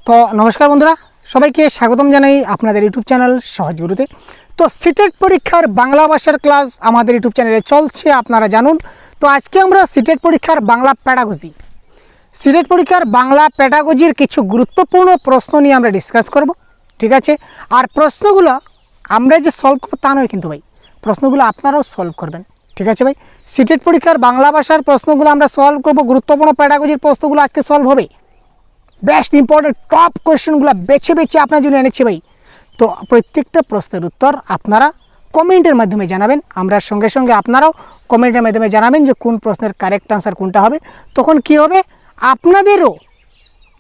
তো নমস্কার বন্ধুরা, সবাইকে স্বাগতম জানাই আপনাদের ইউটিউব চ্যানেল সহজ গুরুতে। তো সিটেট পরীক্ষার বাংলা ভাষার ক্লাস আমাদের ইউটিউব চ্যানেলে চলছে, আপনারা জানুন। তো আজকে আমরা সিটেট পরীক্ষার বাংলা প্যাডাগজির কিছু গুরুত্বপূর্ণ প্রশ্ন নিয়ে আমরা ডিসকাস করব, ঠিক আছে। আর প্রশ্নগুলো আমরা যে সলভ করবো তা নয় কিন্তু ভাই, প্রশ্নগুলো আপনারাও সলভ করবেন, ঠিক আছে ভাই। সিটেট পরীক্ষার বাংলা ভাষার প্রশ্নগুলো আমরা সলভ করব, গুরুত্বপূর্ণ প্যাডাগজির প্রশ্নগুলো আজকে সলভ হবে। বেস্ট ইম্পর্টেন্ট টপ কোয়েশ্চেনগুলো বেছে বেছে আপনার জন্য এনেছি ভাই। তো প্রত্যেকটা প্রশ্নের উত্তর আপনারা কমেন্টের মাধ্যমে জানাবেন, আমরা সঙ্গে সঙ্গে আপনারাও কমেন্টের মাধ্যমে জানাবেন যে কোন প্রশ্নের কারেক্ট আনসার কোনটা হবে। তখন কি হবে, আপনাদেরও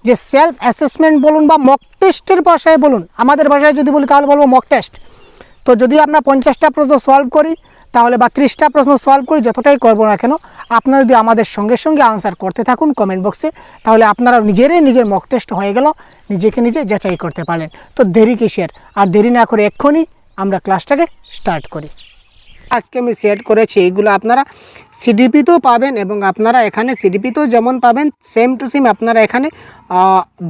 যে সেলফ অ্যাসেসমেন্ট বলুন বা মক টেস্টের ভাষায় বলুন, আমাদের ভাষায় যদি বলি তাহলে বলবো মক টেস্ট। তো যদি আমরা 50টা প্রশ্ন সলভ করি তাহলে বা 30টা প্রশ্ন সলভ করি, যতটাই করবো না কেন, আপনারা যদি আমাদের সঙ্গে সঙ্গে আনসার করতে থাকুন কমেন্ট বক্সে, তাহলে আপনারা নিজের মক টেস্ট হয়ে গেল, নিজেকে নিজে যাচাই করতে পারলেন। তো দেরি কিসের, আর দেরি না করে এক্ষুনি আমরা ক্লাসটাকে স্টার্ট করি। আজকে আমি সেট করেছি, এইগুলো আপনারা সিডিপিতেও পাবেন এবং আপনারা এখানে সিডিপিতেও যেমন পাবেন সেম টু সেম আপনারা এখানে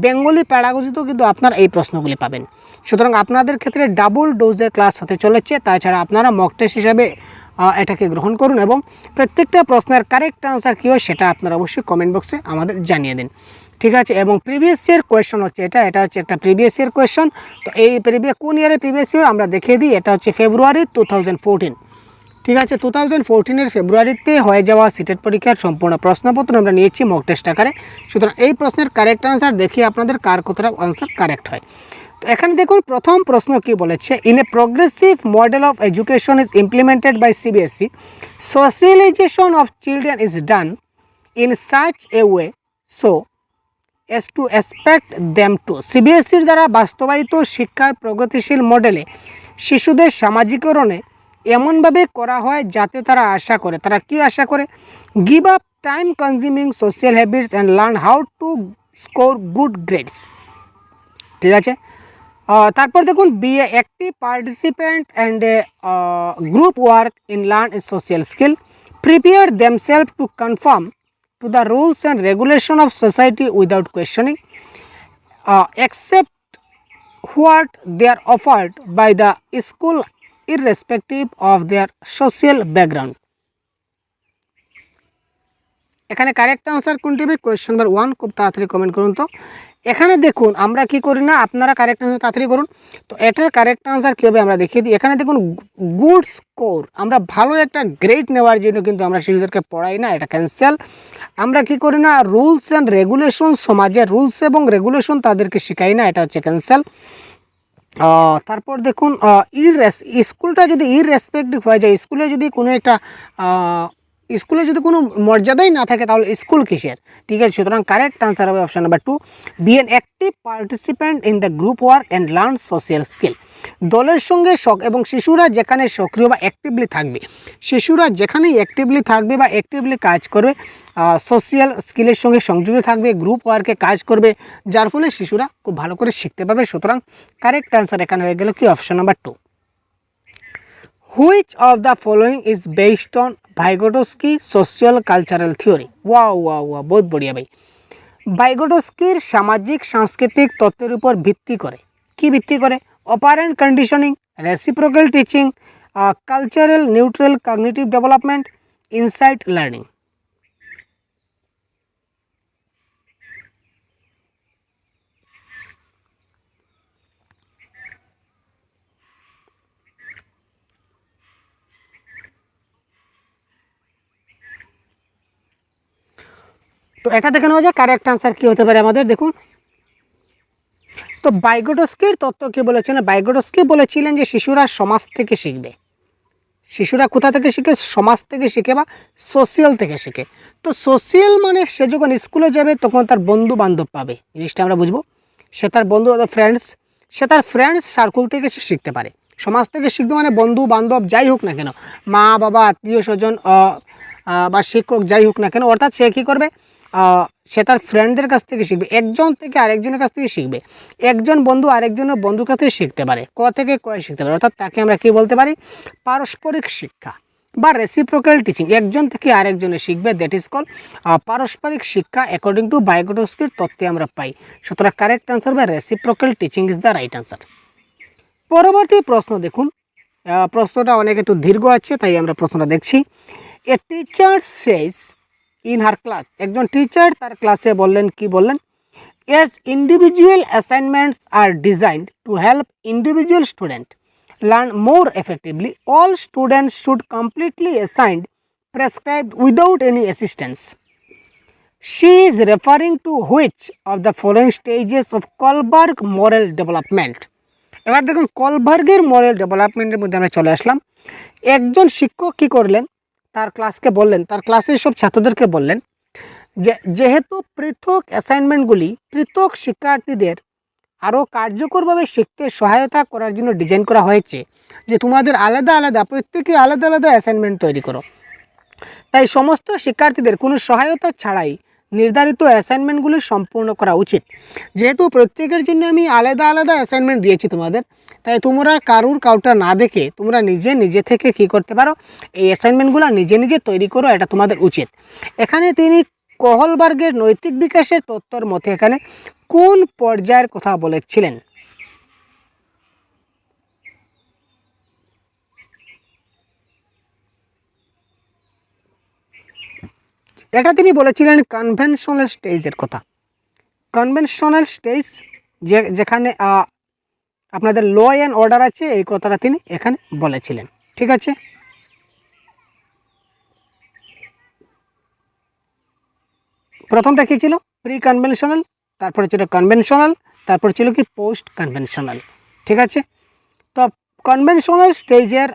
বেঙ্গলি প্যাডাগজিতেও কিন্তু আপনারা এই প্রশ্নগুলি পাবেন। সুতরাং আপনাদের ক্ষেত্রে ডাবল ডোজের ক্লাস হতে চলেছে। তাছাড়া আপনারা মক টেস্ট হিসাবে এটাকে গ্রহণ করুন এবং প্রত্যেকটা প্রশ্নের কারেক্ট আনসার কী হয় সেটা আপনারা অবশ্যই কমেন্ট বক্সে আমাদের জানিয়ে দিন, ঠিক আছে। এবং প্রিভিয়াস ইয়ার কোয়েশ্চন হচ্ছে এটা হচ্ছে একটা প্রিভিয়াস ইয়ার কোয়েশ্চন। তো এই কোন ইয়ারের প্রিভিয়াস ইয়ার আমরা দেখিয়ে দিই। এটা হচ্ছে ফেব্রুয়ারি 2014, ঠিক আছে। 2014-এর ফেব্রুয়ারিতে হয়ে যাওয়া সিটেট পরীক্ষার সম্পূর্ণ প্রশ্নপত্র আমরা নিয়েছি মক টেস্ট আকারে। সুতরাং এই প্রশ্নের কারেক্ট আনসার দেখি আপনাদের কার কতটা আনসার কারেক্ট হয়। তো এখানে দেখুন প্রথম প্রশ্ন কি বলেছে, in a progressive model of education is implemented by CBSE, socialization of children is done in such a way so as to expect them to. সিবিএসইর দ্বারা বাস্তবায়িত শিক্ষার প্রগতিশীল মডেলে শিশুদের সামাজিকরণে এমনভাবে করা হয় যাতে তারা কি আশা করে, give up time consuming social habits and learn how to score good grades, ঠিক আছে। তারপর দেখুন, be a active participant and a group work in learn a social skill, prepare themselves to confirm to the rules and regulation of society without questioning, accept what they are offered by the school irrespective of their social background. এখানে correct answer কোনটি হবে, question number 1। খুব তাড়াতাড়ি comment করুন। তো এখানে দেখুন আমরা কি করি না, আপনারা কারেক্ট আনসার তাড়াতাড়ি করুন। তো এটার কারেক্ট আনসার কী হবে আমরা দেখিয়ে দিই। এখানে দেখুন গুড স্কোর, আমরা ভালো একটা গ্রেড নেওয়ার জন্য কিন্তু আমরা শিশুদেরকে পড়াই না, এটা ক্যান্সেল। আমরা কি করি না, রুলস অ্যান্ড রেগুলেশন, সমাজের রুলস এবং রেগুলেশন তাদেরকে শেখাই না, এটা হচ্ছে ক্যান্সেল। তারপর দেখুন স্কুলটা যদি ইররেসপেক্টিভ হয়ে যায়, স্কুলে যদি কোনো মর্যাদাই না থাকে তাহলে স্কুল কিসের, ঠিক আছে। সুতরাং কারেক্ট আনসার হবে option number 2, be an active participant in the group work and learn social skill. দলের সঙ্গে এবং শিশুরা যেখানে সক্রিয় বা অ্যাক্টিভলি থাকবে, শিশুরা যেখানেই অ্যাক্টিভলি থাকবে বা অ্যাক্টিভলি কাজ করবে, সোশ্যাল স্কিলের সঙ্গে সংযুক্ত থাকবে, গ্রুপ ওয়ার্কে কাজ করবে, যার ফলে শিশুরা খুব ভালো করে শিখতে পারবে। সুতরাং কারেক্ট আনসার এখানে হয়ে গেল কি option number 2। Which of the following is based on Vygotsky social cultural theory? Wow, বহুত বড়িয়া ভাই। ভাইগোটস্কির সামাজিক সাংস্কৃতিক তত্ত্বের উপর ভিত্তি করে, কি ভিত্তি করে, operant conditioning, reciprocal teaching, cultural neutral cognitive development, insight learning. তো এটা দেখে নেওয়া যায় কারেক্ট আনসার কী হতে পারে আমাদের। দেখুন, তো ভাইগোটস্কির তত্ত্ব কী বলেছেন, ভাইগোটস্কি বলেছিলেন যে শিশুরা সমাজ থেকে শিখবে। শিশুরা কোথা থেকে শিখে, সমাজ থেকে শিখে বা সোশিয়াল থেকে শিখে। তো সোশিয়াল মানে সে যখন স্কুলে যাবে তখন তার বন্ধু বান্ধব পাবে, জিনিসটা আমরা বুঝবো। সে তার বন্ধু ফ্রেন্ডস সার্কুল থেকে সে শিখতে পারে। সমাজ থেকে শিখবে মানে বন্ধু বান্ধব যাই হোক না কেন, মা বাবা আত্মীয় স্বজন বা শিক্ষক যাই হোক না কেন, অর্থাৎ সে কী করবে, সে তার ফ্রেন্ডদের কাছ থেকে শিখবে, একজন থেকে আরেকজনের কাছ থেকে শিখবে। একজন বন্ধু আরেকজনের বন্ধুর কাছ থেকে শিখতে পারে, থেকে শিখতে পারে, অর্থাৎ তাকে আমরা কি বলতে পারি, পারস্পরিক শিক্ষা। বা রেসিপ্রোকাল টিচিং, একজন থেকে আরেকজনে শিখবে, দ্যাট ইজ কল পারস্পরিক শিক্ষা অ্যাকর্ডিং টু ভাইগোটস্কির তত্ত্বে আমরা পাই। সুতরাং কারেক্ট আনসার বা reciprocal teaching is the right answer. পরবর্তী প্রশ্ন দেখুন, প্রশ্নটা অনেক একটু দীর্ঘ আছে তাই আমরা প্রশ্নটা দেখছি। A teacher says in her class, একজন টিচার তার ক্লাসে বললেন, কি বললেন, as individual assignments are designed to help individual student learn more effectively, all students should completely assigned prescribed without any assistance. She is referring to which of the following stages of Kohlberg moral development? এবার দেখুন কলবার্গের মরাল ডেভেলপমেন্টের মধ্যে আমরা চলে আসলাম। একজন শিক্ষক কি করলেন, তার ক্লাসকে বললেন, তার ক্লাসের সব ছাত্রদেরকে বললেন যে যেহেতু পৃথক অ্যাসাইনমেন্টগুলি পৃথক শিক্ষার্থীদের আরও কার্যকরভাবে শিখতে সহায়তা করার জন্য ডিজাইন করা হয়েছে, যে তোমাদের আলাদা আলাদা প্রত্যেকে আলাদা আলাদা অ্যাসাইনমেন্ট তৈরি করো, তাই সমস্ত শিক্ষার্থীদের কোনো সহায়তা ছাড়াই নির্ধারিত অ্যাসাইনমেন্টগুলি সম্পূর্ণ করা উচিত। যেহেতু প্রত্যেকের জন্য আমি আলাদা আলাদা অ্যাসাইনমেন্ট দিয়েছি তোমাদের, তাই তোমরা কাউটা না দেখে তোমরা নিজে থেকে কী করতে পারো, এই অ্যাসাইনমেন্টগুলো নিজে তৈরি করো, এটা তোমাদের উচিত। এখানে তিনি কোহলবার্গের নৈতিক বিকাশের তত্ত্বর মতে এখানে কোন পর্যায়ের কথা বলেছিলেন? এটা তিনি বলেছিলেন কনভেনশনাল স্টেজের কথা। কনভেনশনাল স্টেজ যেখানে আপনাদের ল অ্যান্ড অর্ডার আছে, এই কথাটা তিনি এখানে বলেছিলেন। ঠিক আছে, প্রথমটা কী ছিল, প্রি কনভেনশনাল, তারপরে ছিল কনভেনশনাল, তারপর ছিল কি পোস্ট কনভেনশনাল। ঠিক আছে, তো কনভেনশনাল স্টেজের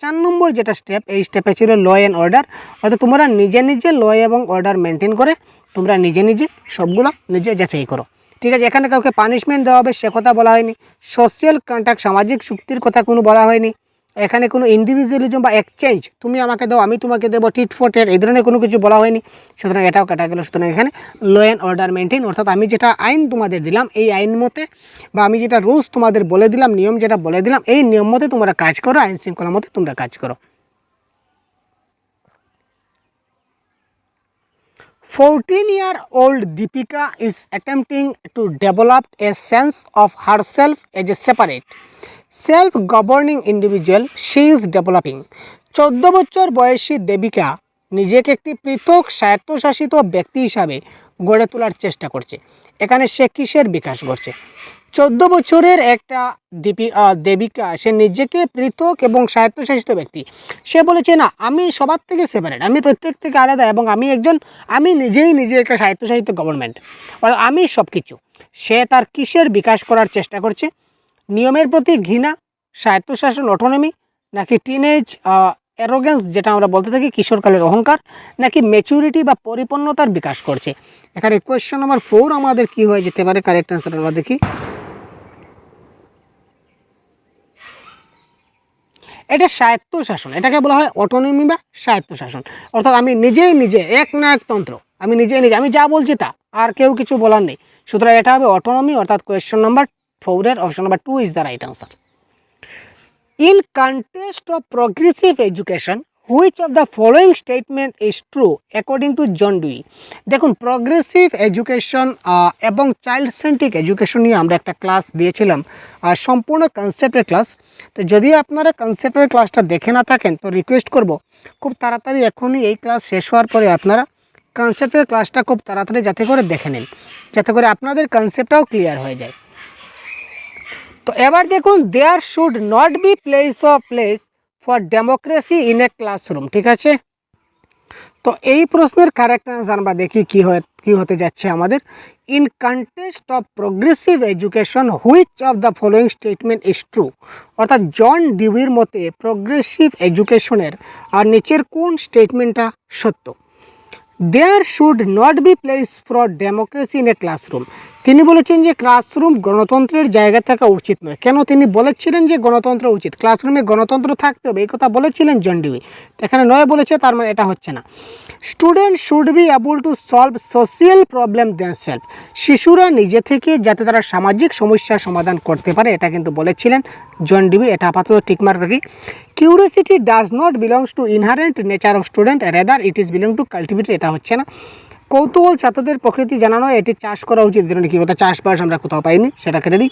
4 নম্বর যেটা স্টেপ, এই স্টেপে ছিল ল অ্যান্ড অর্ডার, অর্থাৎ তোমরা নিজে ল এবং অর্ডার মেনটেন করে তোমরা নিজে সবগুলো নিজে যাচাই করো। ঠিক আছে, এখানে কাউকে পানিশমেন্ট দেওয়া হবে সে কথা বলা হয়নি, সোশ্যাল কন্ট্যাক্ট সামাজিক চুক্তির কথা কোনো বলা হয়নি, এখানে কোনো ইন্ডিভিজুয়ালিজম বা এক্সচেঞ্জ তুমি আমাকে দাও আমি তোমাকে দেবো, টিট ফর টেট এই ধরনের কোনো কিছু বলা হয়নি। সুতরাং এটাও কাটা গেল। সুতরাং এখানে ল অ্যান্ড অর্ডার মেনটেন, অর্থাৎ আমি যেটা আইন তোমাদের দিলাম এই আইন মতে, বা আমি যেটা রুলস তোমাদের বলে দিলাম, নিয়ম যেটা বলে দিলাম, এই নিয়ম মতে তোমরা কাজ করো, আইন শৃঙ্খলা মতে তোমরা কাজ করো। 14-year-old Deepika is attempting to develop a sense of herself as a separate, self-governing individual she is developing. 14 বছর বয়সী দেবিকা নিজেকে একটি পৃথক স্বায়ত্তশাসিত ব্যক্তি হিসাবে গড়ে তোলার চেষ্টা করছে। এখানে সে কিসের বিকাশ করছে? 14 বছরের একটা দেবিকা সে নিজেকে পৃথক এবং স্বায়ত্তশাসিত ব্যক্তি, সে বলেছে না আমি সবার থেকে সেপারেট, আমি প্রত্যেক থেকে আলাদা এবং আমি নিজে একটা স্বায়ত্তশাসিত গভর্নমেন্ট, অর্থাৎ আমি সব কিছু। সে তার কিসের বিকাশ করার চেষ্টা করছে? নিয়মের প্রতি ঘৃণা, স্বায়ত্তশাসন অটোনমি, নাকি টিনেজ অ্যারোগেন্স যেটা আমরা বলতে থাকি কিশোরকালের অহংকার, নাকি ম্যাচুরিটি বা পরিপূর্ণতার বিকাশ করছে? এখানে কোয়েশ্চেন নাম্বার 4 আমাদের কি হয়ে যেতে পারে? কারেক্ট অ্যান্সার আমরা দেখি, এটা স্বায়ত্তশাসন, এটাকে বলা হয় অটোনমি বা স্বায়ত্তশাসন, অর্থাৎ আমি নিজে এক না একতন্ত্র, আমি নিজে আমি যা বলছি তা, আর কেউ কিছু বলার নেই। সুতরাং এটা হবে অটোনমি, অর্থাৎ কোয়েশ্চন নাম্বার 4 এর option number 2 is the right answer. In context of progressive education which of the following statement is true according to John Dewey? দেখুন প্রগ্রেসিভ এডুকেশন এবং চাইল্ড সেন্ট্রিক এডুকেশন নিয়ে আমরা একটা ক্লাস দিয়েছিলাম, সম্পূর্ণ কনসেপ্টের class. তো যদি আপনারা কনসেপ্টের ক্লাসটা দেখে না থাকেন তো রিকোয়েস্ট করব খুব তাড়াতাড়ি এখনই এই ক্লাস শেষ হওয়ার পরে আপনারা কনসেপ্টের ক্লাসটা খুব তাড়াতাড়ি যাতে করে দেখে নিন, যাতে করে আপনাদের কনসেপ্টটাও ক্লিয়ার হয়ে যায়। তো এবার দেখুন, there should not be place for democracy in a classroom. ঠিক আছে, তো এই প্রশ্নের কারেক্ট আনসার আমরা দেখি কি হতে যাচ্ছে আমাদের। In context of progressive education which of the following statement is true, অর্থাৎ জন ডিউইর মতে প্রগ্রেসিভ এডুকেশনের আর নিচের কোন স্টেটমেন্টটা সত্য? There should not be place for democracy in a classroom, তিনি বলেছেন যে ক্লাসরুম গণতন্ত্রের জায়গা থাকা উচিত নয়। কেন তিনি বলেছিলেন যে গণতন্ত্র উচিত, ক্লাসরুমে গণতন্ত্র থাকতে হবে, এই কথা বলেছিলেন জন ডিউই। এখানে নয় বলেছে, তার মানে এটা হচ্ছে না। Student should be able to solve social problem themselves, শিশুরা নিজে থেকে যাতে তারা সামাজিক সমস্যার সমাধান করতে পারে, এটা কিন্তু বলেছিলেন জন ডিউই। এটা আপাতত টিকমার্ক রাখি। Curiosity does not belongs to inherent nature of student, rather it is belong to cultivated. এটা হচ্ছে না। কৌতূহল ছাত্রদের প্রকৃতি জানানো, এটি চাষ করা উচিত। কি কথা, চাষবাস আমরা কোথাও পাইনি, সেটা কেটে দিই।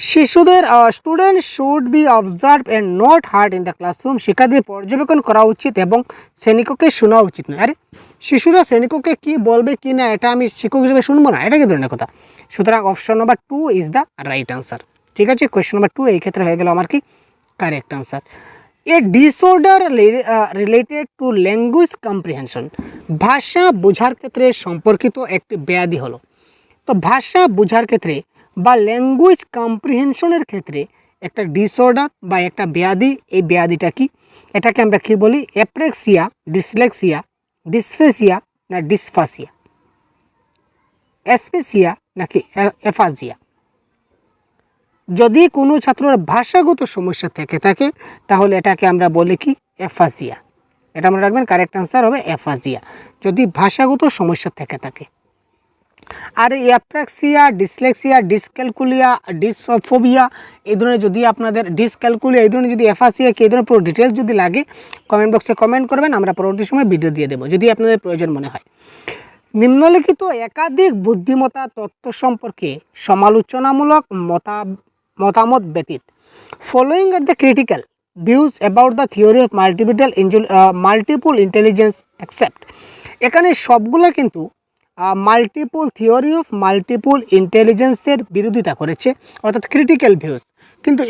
শিশুদের student should B observe and not heart in the classroom, শিক্ষার্থীদের পর্যবেক্ষণ করা উচিত এবং শ্রেণীকক্ষে শোনা উচিত নয়। আরে শিশুরা শ্রেণীকক্ষে কী বলবে কি না এটা আমি শিক্ষক হিসেবে শুনবো না, এটা কি ধরনের কথা? সুতরাং option number 2 is the right answer. ঠিক আছে, কোয়েশ্চন নাম্বার 2 এই ক্ষেত্রে হয়ে গেল আমার কি correct answer. A disorder related to language comprehension, ভাষা বোঝার ক্ষেত্রে সম্পর্কিত একটি ব্যাধি হলো। তো ভাষা বোঝার ক্ষেত্রে বা ল্যাঙ্গুয়েজ কম্প্রিহেনশনের ক্ষেত্রে একটা ডিসঅর্ডার বা একটা ব্যাধি, এই ব্যাধিটা কি? এটাকে আমরা কি বলি? অ্যাপ্রেক্সিয়া, ডিসলেক্সিয়া, ডিসফেসিয়া না ডিসফাসিয়া, অ্যাসপেসিয়া নাকি অ্যাফাজিয়া? যদি কোনো ছাত্রের ভাষাগত সমস্যা থেকে থাকে তাহলে এটাকে আমরা বলি কি? অ্যাফাজিয়া। এটা মনে রাখবেন, কারেক্ট আনসার হবে অ্যাফাজিয়া, যদি ভাষাগত সমস্যা থেকে থাকে। আর এই অ্যাপ্রাক্সিয়া, ডিসলেক্সিয়া, ডিসক্যালকুলিয়া, ডিসফোবিয়া এই ধরনের যদি আপনাদের ডিসক্যালকুলিয়া এই ধরনের যদি অ্যাফাসিয়া কি এই ধরনের পুরো ডিটেলস যদি লাগে কমেন্ট বক্সে কমেন্ট করবেন, আমরা পরবর্তী সময় ভিডিও দিয়ে দেবো যদি আপনাদের প্রয়োজন মনে হয়। নিম্নলিখিত একাধিক বুদ্ধিমত্তা তত্ত্ব সম্পর্কে সমালোচনামূলক মতামত ব্যতীত following are the critical views about the theory of multiple intelligence accept. এখানে সবগুলো কিন্তু মাল্টিপল থিওরি অফ মাল্টিপল ইন্টেলিজেন্সের বিরোধিতা করেছে, অর্থাৎ ক্রিটিক্যাল ভিউজ। কিন্তু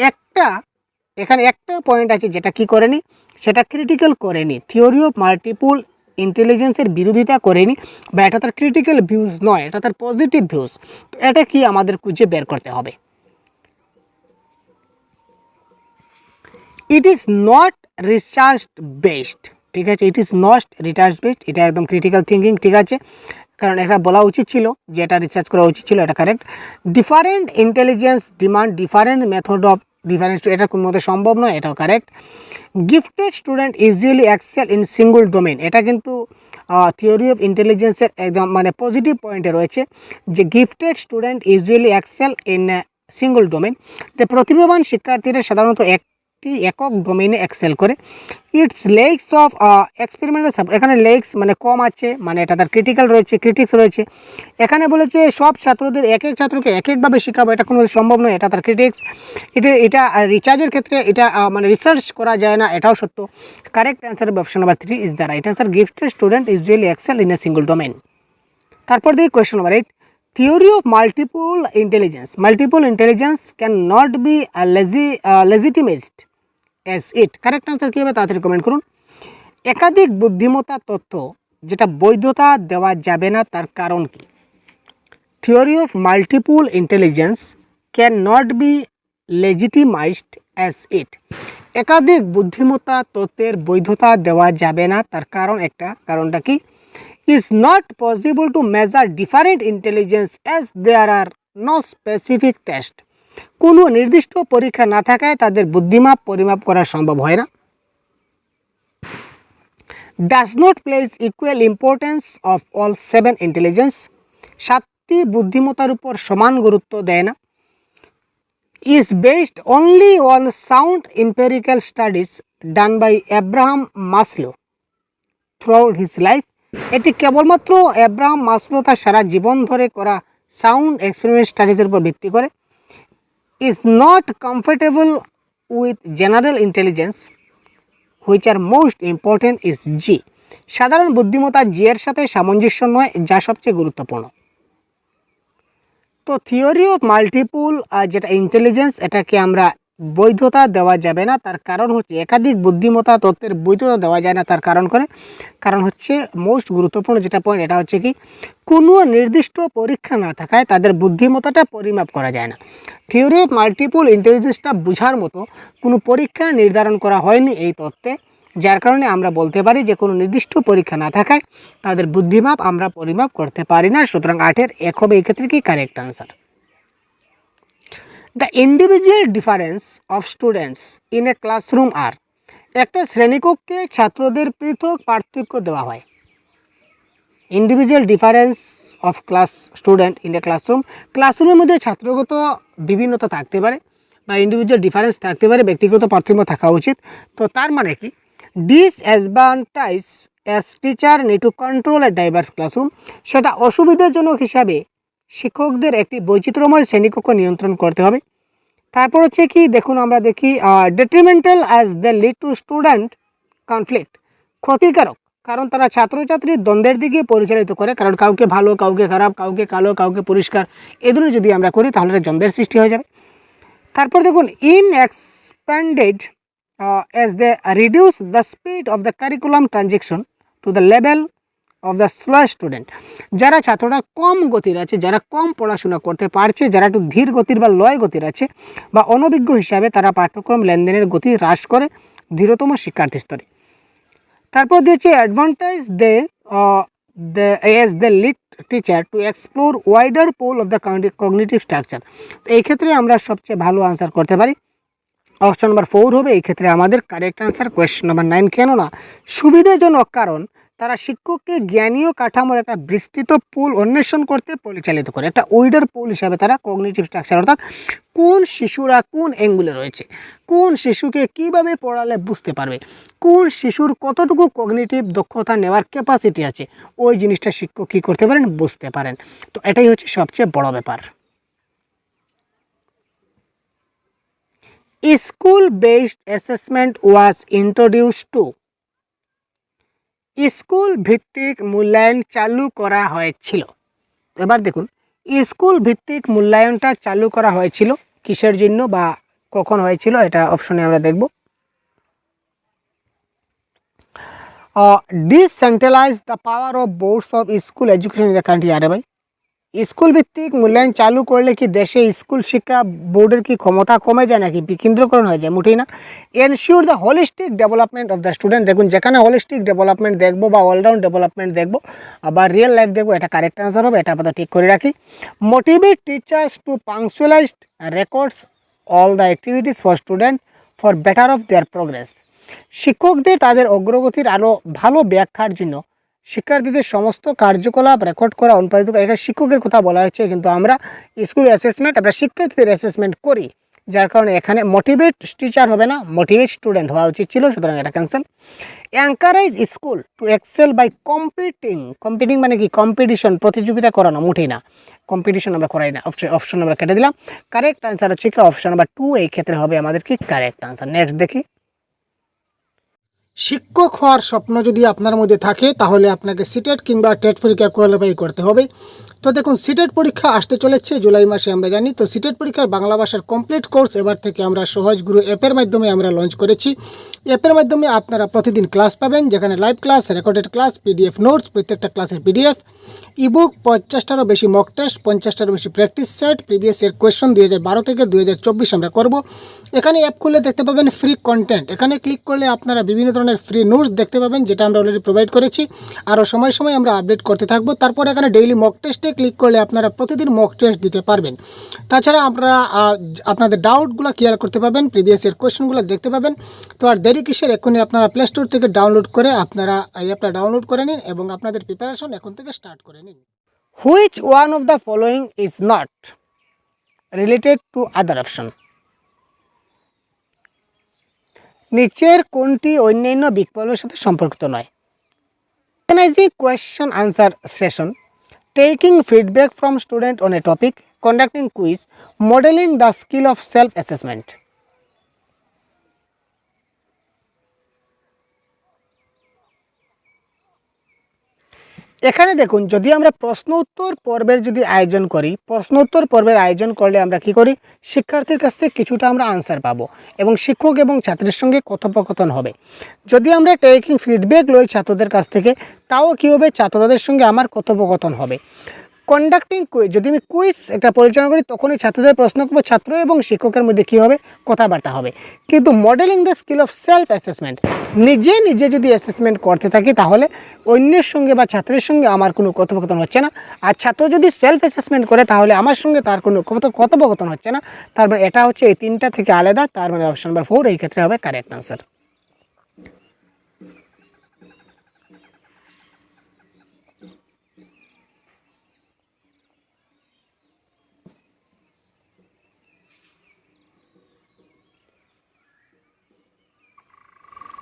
এখানে একটা পয়েন্ট আছে যেটা কি করেনি, সেটা ক্রিটিক্যাল করেনি, থিওরি অফ মাল্টিপল ইন্টেলিজেন্সের বিরোধিতা করেনি, বা এটা তার ক্রিটিক্যাল ভিউজ নয়, এটা তার পজিটিভ ভিউজ। তো এটা কি আমাদের খুঁজে বের করতে হবে। It is not research based, ঠিক আছে, it is not research based, এটা একদম ক্রিটিক্যাল থিঙ্কিং, ঠিক আছে, কারণ এটা বলা উচিত ছিল যে এটা রিসার্চ করা উচিত ছিল, এটা correct. Different intelligence demand different method of difference, এটা কোনো মতে সম্ভব নয়, এটাও correct. Gifted student usually excel in single domain, এটা কিন্তু থিওরি অফ ইন্টেলিজেন্সের একদম মানে পজিটিভ পয়েন্টে রয়েছে যে gifted student usually excel in single domain, যে প্রতিভাবান শিক্ষার্থীরা সাধারণত একক ডোমেইনে এক্সেল করে। Its lacks of experimental support, এখানে লেগস মানে কম আছে, মানে এটা তার ক্রিটিক্যাল রয়েছে, ক্রিটিক্স রয়েছে। এখানে বলেছে সব ছাত্রদের এক এক ছাত্রকে এক একভাবে শেখাবো, এটা কোনো সম্ভব নয়, এটা তার ক্রিটিক্স। এটা রিচার্জের ক্ষেত্রে এটা মানে রিসার্চ করা যায় না, এটাও সত্য। Correct answer option number 3 is the right answer. Gifted student usually excel in a single domain. তারপর দেখি question number 8, theory of multiple intelligence can not be legitimized as it. Correct answer কী হবে তাড়াতাড়ি কমেন্ট করুন। একাধিক বুদ্ধিমত্তা তত্ত্ব যেটা বৈধতা দেওয়া যাবে না তার কারণ কি? Theory of multiple intelligence can not be legitimized as it. একাধিক বুদ্ধিমত্তা তত্ত্বের বৈধতা দেওয়া যাবে না তার কারণটা কি? Is not possible to measure different intelligence as there are no specific test. কোনো নির্দিষ্ট পরীক্ষা না থাকায় তাদের পরিমাপ করা সম্ভব হয় না। Does not place equal importance of all 7 intelligence, 7টি বুদ্ধিমত্তার উপর সমান গুরুত্ব দেয় না। Is based only on sound empirical studies done by Abraham Maslow throughout his life. এটি কেবলমাত্র অ্যাব্রাহাম মাসলো তার সারা জীবন ধরে করা সাউন্ড এক্সপেরিমেন্ট স্টাডিজের উপর ভিত্তি করে। is not compatible with general intelligence which are most important is G. সাধারণ বুদ্ধিমত্তা G এর সাথে সামঞ্জস্য নয়, যা সবচেয়ে গুরুত্বপূর্ণ। তো থিওরি অফ মাল্টিপল যেটা ইন্টেলিজেন্স এটাকে আমরা বৈধতা দেওয়া যাবে না, তার কারণ হচ্ছে একাধিক বুদ্ধিমত্তা তত্ত্বের বৈধতা দেওয়া যায় না, তার কারণ হচ্ছে মোস্ট গুরুত্বপূর্ণ যেটা পয়েন্ট, এটা হচ্ছে কি কোনো নির্দিষ্ট পরীক্ষা না থাকায় তাদের বুদ্ধিমত্তাটা পরিমাপ করা যায় না। থিওরি অফ মাল্টিপল ইন্টেলিজেন্সটা বোঝার মতো কোনো পরীক্ষা নির্ধারণ করা হয়নি এই তত্ত্বে, যার কারণে আমরা বলতে পারি যে কোনো নির্দিষ্ট পরীক্ষা না থাকায় তাদের বুদ্ধিমাপ আমরা পরিমাপ করতে পারি না। সুতরাং 8-এর 1 হবে এই ক্ষেত্রে কি correct answer. The individual difference of students in a classroom আর, একটা শ্রেণীকক্ষে ছাত্রদের পৃথক পার্থক্য দেওয়া হয়। Individual difference of student in a ক্লাসরুমের মধ্যে ছাত্রগত বিভিন্নতা থাকতে পারে, বা ইন্ডিভিজুয়াল ডিফারেন্স থাকতে পারে, ব্যক্তিগত পার্থক্য থাকা উচিত। তো তার মানে কি, disadvantage as teacher need to control A diverse classroom, সেটা অসুবিধাজনক হিসাবে শিক্ষকদের একটি বৈচিত্র্যময় শ্রেণীকক্ষ নিয়ন্ত্রণ করতে হবে। তারপর হচ্ছে কি, দেখুন আমরা দেখি detrimental as they lead to student conflict, ক্ষতিকারক কারণ তারা ছাত্রছাত্রীর দ্বন্দ্বের দিকে পরিচালিত করে, কারণ কাউকে ভালো কাউকে খারাপ, কাউকে কালো কাউকে পরিষ্কার, এ ধরনের যদি আমরা করি তাহলে দ্বন্দ্বের সৃষ্টি হয়ে যাবে। তারপর দেখুন in expanded as they reduce the speed of the curriculum transaction to the level of the slow student, যারা ছাত্ররা কম গতির আছে, যারা কম পড়াশোনা করতে পারছে, যারা একটু ধীর গতির বা লয় গতির আছে বা অনভিজ্ঞ হিসাবে, তারা পাঠ্যক্রম লেনদেনের গতি হ্রাস করে ধীরতম শিক্ষার্থী স্তরে। তারপর দিয়েছে advantage they aid the lead teacher to explore wider pool of the cognitive structure. এই ক্ষেত্রে আমরা সবচেয়ে ভালো আনসার করতে পারি অপশন নাম্বার 4 হবে এই ক্ষেত্রে আমাদের কারেক্ট আনসার। কোয়েশ্চেন নাম্বার 9, কেননা সুবিধাজনক কারণ তারা শিক্ষককে জ্ঞানীয় কাঠামোর একটা বিস্তৃত পুল অন্বেষণ করতে পরিচালিত করে, একটা ওয়াইডার পুল হিসাবে তারা কগনিটিভ স্ট্রাকচার, অর্থাৎ কোন শিশুরা কোন অ্যাঙ্গুলে রয়েছে, কোন শিশুকে কিভাবে পড়ালে বুঝতে পারবে, কোন শিশুর কতটুকু কগনিটিভ দক্ষতা নেওয়ার ক্যাপাসিটি আছে, ওই জিনিসটা শিক্ষক কী করতে পারেন, বুঝতে পারেন। তো এটাই হচ্ছে সবচেয়ে বড় ব্যাপার। School based assessment was introduced to, school ভিত্তিক মূল্যায়ন চালু করা হয়েছিল। এবার দেখুন স্কুল ভিত্তিক মূল্যায়নটা চালু করা হয়েছিল কিসের জন্য বা কখন হয়েছিল, এটা অপশনে আমরা দেখব। Decentralise the power of boards of school education in the country. আরে ভাই, স্কুল ভিত্তিক মূল্যায়ন চালু করলে কি দেশে স্কুল শিক্ষা বোর্ডের কি ক্ষমতা কমে যায় নাকি বিকেন্দ্রীকরণ হয়ে যায়? মোটেই না। Ensure the holistic development of the student, দেখুন যেখানে হোলিস্টিক ডেভেলপমেন্ট দেখবো বা অলরাউন্ড ডেভেলপমেন্ট দেখবো বা রিয়েল লাইফ দেখবো, এটা কারেক্ট আনসার হবে, এটা আপাতত ঠিক করে রাখি। Motivate teachers to punctualize records all the activities for student for better of their progress, শিক্ষকদের তাদের অগ্রগতির আরও ভালো ব্যাখ্যার জন্য শিক্ষার্থীদের সমস্ত কার্যকলাপ রেকর্ড করা, অনুপাদিত করা, এটা শিক্ষকের কথা বলা হয়েছে, কিন্তু আমরা স্কুল অ্যাসেসমেন্ট আমরা শিক্ষার্থীদের অ্যাসেসমেন্ট করি, যার কারণে এখানে মোটিভেট টিচার হবে না, মোটিভেট স্টুডেন্ট হওয়া উচিত ছিল, সুতরাং এটা cancel. Encourage school to excel by competing মানে কি, কম্পিটিশন, প্রতিযোগিতা করানো, মোটেই না, কম্পিটিশন আমরা করাই না, অপশন আমরা কেটে দিলাম। কারেক্ট আনসার হচ্ছে কি অপশন নাম্বার 2, এই ক্ষেত্রে হবে আমাদের কি কারেক্ট আনসার। নেক্সট দেখি, শিক্ষক হওয়ার স্বপ্ন যদি আপনার মধ্যে থাকে তাহলে আপনাকে সিটেট কিংবা টেট পরীক্ষা কোয়ালিফাই করতে হবে। তো দেখুন সিটেট পরীক্ষা আসতে চলেছে জুলাই মাসে, আমরা জানি। তো সিটেট পরীক্ষার বাংলা ভাষার কমপ্লিট কোর্স এবার থেকে আমরা সহজ গুরু অ্যাপের মাধ্যমে আমরা লঞ্চ করেছি। অ্যাপের মাধ্যমে আপনারা প্রতিদিন ক্লাস পাবেন, যেখানে live class, recorded class, PDF notes, প্রত্যেকটা ক্লাসের পিডিএফ, ইবুক, 50টারও বেশি মক টেস্ট, 50টারও বেশি practice set, previous year question 2012 থেকে 2024 আমরা করব। এখানে অ্যাপ খুলে দেখতে পাবেন ফ্রি কন্টেন্ট, এখানে ক্লিক করলে আপনারা বিভিন্ন ধরনের ফ্রি নোটস দেখতে পাবেন, যেটা আমরা অলরেডি প্রোভাইড করেছি, আরও সময় সময় আমরা আপডেট করতে থাকবো। তারপর এখানে ডেইলি মক টেস্টে ক্লিক করলে আপনারা প্রতিদিন মক টেস্ট দিতে পারবেন। তাছাড়া আপনারা আপনাদের ডাউটগুলো ক্লিয়ার করতে পারবেন, প্রিভিয়াস ইয়ার কোয়েশ্চনগুলো দেখতে পাবেন। তো আর দেরি কিসের, এখনই আপনারা প্লে স্টোর থেকে ডাউনলোড করে আপনারা এই অ্যাপটা ডাউনলোড করে নিন এবং আপনাদের প্রিপারেশন এখন থেকে স্টার্ট করে নিন। Which one of the following is not related to other option, নিচের কোনটি অন্যান্য বিকল্পের সাথে সম্পর্কিত নয়? Organising question answer session, taking feedback from student on a topic, conducting quiz, modelling the skill of self assessment. এখানে দেখুন যদি আমরা প্রশ্ন উত্তর পর্বের যদি আয়োজন করি, প্রশ্ন উত্তর পর্বের আয়োজন করলে আমরা কি করি, শিক্ষার্থীর কাছ থেকে কিছুটা আমরা আনসার পাবো এবং শিক্ষক এবং ছাত্রের সঙ্গে কথোপকথন হবে। যদি আমরা টেকিং ফিডব্যাক লই ছাত্রদের কাছ থেকে, তাও কী হবে, ছাত্রদের সঙ্গে আমার কথোপকথন হবে। কন্ডাক্টিং কুইজ, যদি আমি কুইজ একটা পরিচালনা করি তখনই ছাত্রদের প্রশ্ন করবো, ছাত্র এবং শিক্ষকের মধ্যে কী হবে, কথাবার্তা হবে। কিন্তু modelling the skill of self assessment, নিজে নিজে যদি অ্যাসেসমেন্ট করতে থাকি তাহলে অন্যের সঙ্গে বা ছাত্রের সঙ্গে আমার কোনো কথোপকথন হচ্ছে না। আর ছাত্র যদি সেলফ অ্যাসেসমেন্ট করে তাহলে আমার সঙ্গে তার কোনো কথোপকথন হচ্ছে না। তার মানে এটা হচ্ছে এই তিনটা থেকে আলাদা, তার মানে অপশন নাম্বার 4 এই ক্ষেত্রে হবে কারেক্ট আনসার।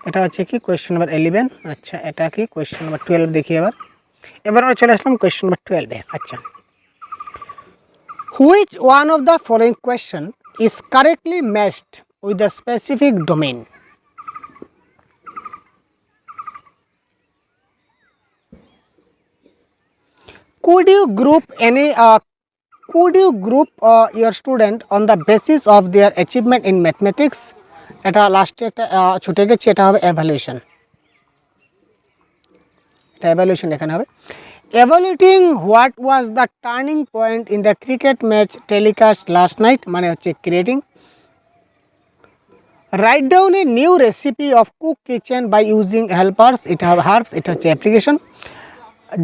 এটা হচ্ছে কি কোয়েশ্চেন নাম্বার 11। আচ্ছা, এটা কি কোয়েশ্চেন নাম্বার 12 দেখি। এবার আমরা চলে আসলাম কোয়েশ্চেন নাম্বার 12-এ। আচ্ছা, which one of the following question is correctly matched with the specific domain? Could you group your student on the basis of their achievement in mathematics? এটা লাস্টে একটা ছুটে গেছে, এটা হবে evaluation। এটা evaluation এখানে হবে। Evaluating what was the turning point in the cricket match telecast last night, মানে হচ্ছে creating। Write down a new recipe of cook kitchen by using helpers, এটা হবে herbs, এটা হচ্ছে application।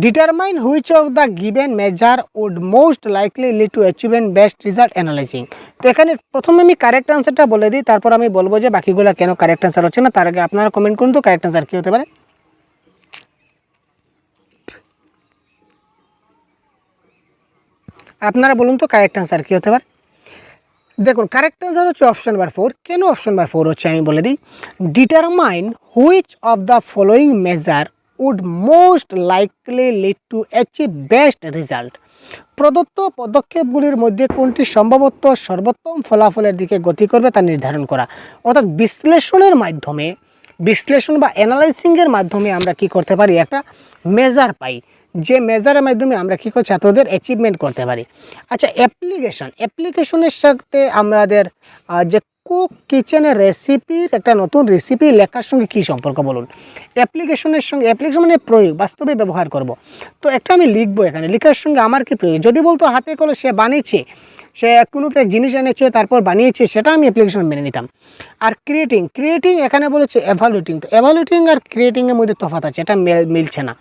Determine which of the given measure would most likely lead to achieving best result, analyzing। তো এখানে প্রথমে আমি কারেক্ট আনসারটা বলে দিই, তারপর আমি বলবো যে বাকিগুলো কেন কারেক্ট আনসার হচ্ছে না। তার আগে আপনারা কমেন্ট করুন তো কারেক্ট আনসার কী হতে পারে। আপনারা বলুন তো কারেক্ট আনসার কী হতে পারে। দেখুন, কারেক্ট আনসার হচ্ছে অপশন নাম্বার 4। কেন অপশন নাম্বার 4 হচ্ছে আমি বলে দিই। Determine which of the following measure would most likely lead to achieve best result. প্রদত্ত পদক্ষেপগুলির মধ্যে কোনটি সম্ভবত সর্বোত্তম ফলাফলের দিকে গতি করবে তা নির্ধারণ করা। অর্থাৎ বিশ্লেষণের মাধ্যমে, বিশ্লেষণ বা অ্যানালাইসিংয়ের মাধ্যমে আমরা কি করতে পারি, একটা মেজার পাই, যে মেজারের মাধ্যমে আমরা কী করে ছাত্রদের অ্যাচিভমেন্ট করতে পারি। আচ্ছা, অ্যাপ্লিকেশনের সাথে আমাদের যে কুক কিচেনের রেসিপির একটা নতুন রেসিপি লেখার সঙ্গে কী সম্পর্ক বলুন। অ্যাপ্লিকেশনের সঙ্গে, অ্যাপ্লিকেশন মানে প্রয়োগ, বাস্তবে ব্যবহার করব। তো একটা আমি লিখবো, এখানে লেখার সঙ্গে আমার কি প্রয়োগ। যদি বলতো হাতে করে সে বানিয়েছে, সে কোনো একটা জিনিস এনেছে তারপর বানিয়েছে, সেটা আমি অ্যাপ্লিকেশন মেনে নিতাম। আর ক্রিয়েটিং এখানে বলেছে এভালুয়েটিং। তো এভালুয়েটিং আর ক্রিয়েটিংয়ের মধ্যে তফাৎ আছে, এটা মিলছে না।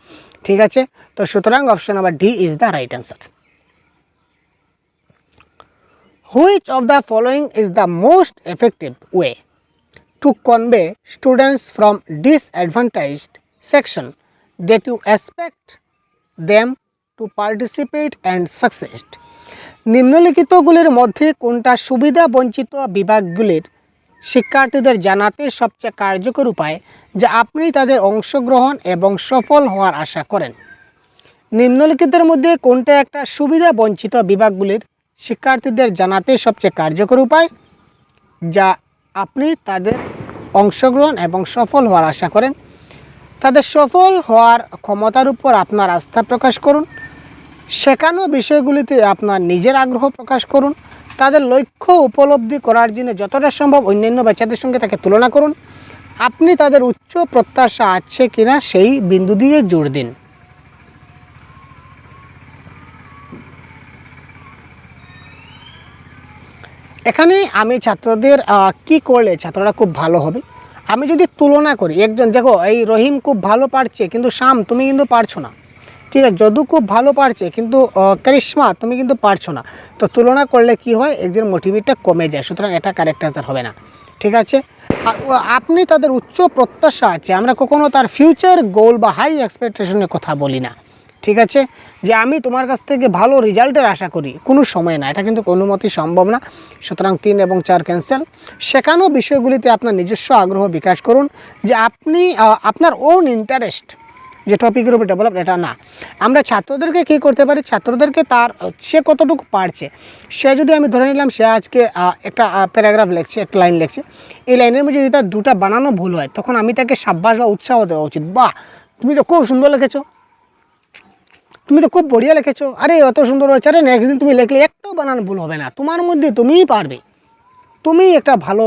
ঠিক আছে, তো সুতরাং option number D is the right answer. Which of the following is the most effective way to convey students from disadvantaged section that you expect them to participate and success? নিম্নলিখিতগুলির মধ্যে কোনটা সুবিধা বঞ্চিত বিভাগগুলির শিক্ষার্থীদের জানাতে সবচেয়ে কার্যকর উপায় যা আপনি তাদের অংশগ্রহণ এবং সফল হওয়ার আশা করেন? নিম্নলিখিতের মধ্যে কোনটা একটা সুবিধা বঞ্চিত বিভাগগুলির শিক্ষার্থীদের জানাতে সবচেয়ে কার্যকর উপায় যা আপনি তাদের অংশগ্রহণ এবং সফল হওয়ার আশা করেন? তাদের সফল হওয়ার ক্ষমতার উপর আপনার আস্থা প্রকাশ করুন। শেখানো বিষয়গুলিতে আপনার নিজের আগ্রহ প্রকাশ করুন। তাদের লক্ষ্য উপলব্ধি করার জন্য যতটা সম্ভব অন্যান্য বাচ্চাদের সঙ্গে তাকে তুলনা করুন। আপনি তাদের উচ্চ প্রত্যাশা আছে কিনা সেই বিন্দু দিয়ে জোর দিন। এখানে আমি ছাত্রদের কি করলে ছাত্ররা খুব ভালো হবে, আমি যদি তুলনা করি, একজন দেখো এই রহিম খুব ভালো পারছে কিন্তু শাম তুমি কিন্তু পারছো না, ঠিক আছে, যদু খুব ভালো পারছে কিন্তু কারিশমা তুমি কিন্তু পারছো না। তো তুলনা করলে কি হয়, একজন মোটিভেটটা কমে যায়, সুতরাং এটা কারেক্ট অ্যান্সার হবে না। ঠিক আছে, আর আপনি তাদের উচ্চ প্রত্যাশা আছে, আমরা কখনো তার ফিউচার গোল বা হাই এক্সপেকটেশনের কথা বলি না। ঠিক আছে, যে আমি তোমার কাছ থেকে ভালো রেজাল্টের আশা করি, কোনো সময় না, এটা কিন্তু কোনো মতেই সম্ভব না। সুতরাং 3 এবং 4 ক্যান্সেল। শেখানো বিষয়গুলিতে আপনার নিজস্ব আগ্রহ বিকাশ করুন, যে আপনি আপনার ওন ইন্টারেস্ট যে টপিকের উপর ডেভেলপ, এটা না। আমরা ছাত্রদেরকে কী করতে পারি, ছাত্রদেরকে তার সে কতটুকু পারছে, সে যদি আমি ধরে নিলাম সে আজকে একটা প্যারাগ্রাফ লিখছে, একটা লাইন লিখছে, এই লাইনের মধ্যে যদি তার 2টা বানানো ভুল হয়, তখন আমি তাকে সাব্বাস বা উৎসাহ দেওয়া উচিত। বাহ, তুমি তো খুব সুন্দর লিখেছো, তুমি তো খুব বড়িয়া লিখেছো, আরে অত সুন্দর হয়েছে, আরে নেক্সট দিন তুমি লিখলে একটাও বানানো ভুল হবে না, তোমার মধ্যে তুমিই পারবে, তুমি একটা ভালো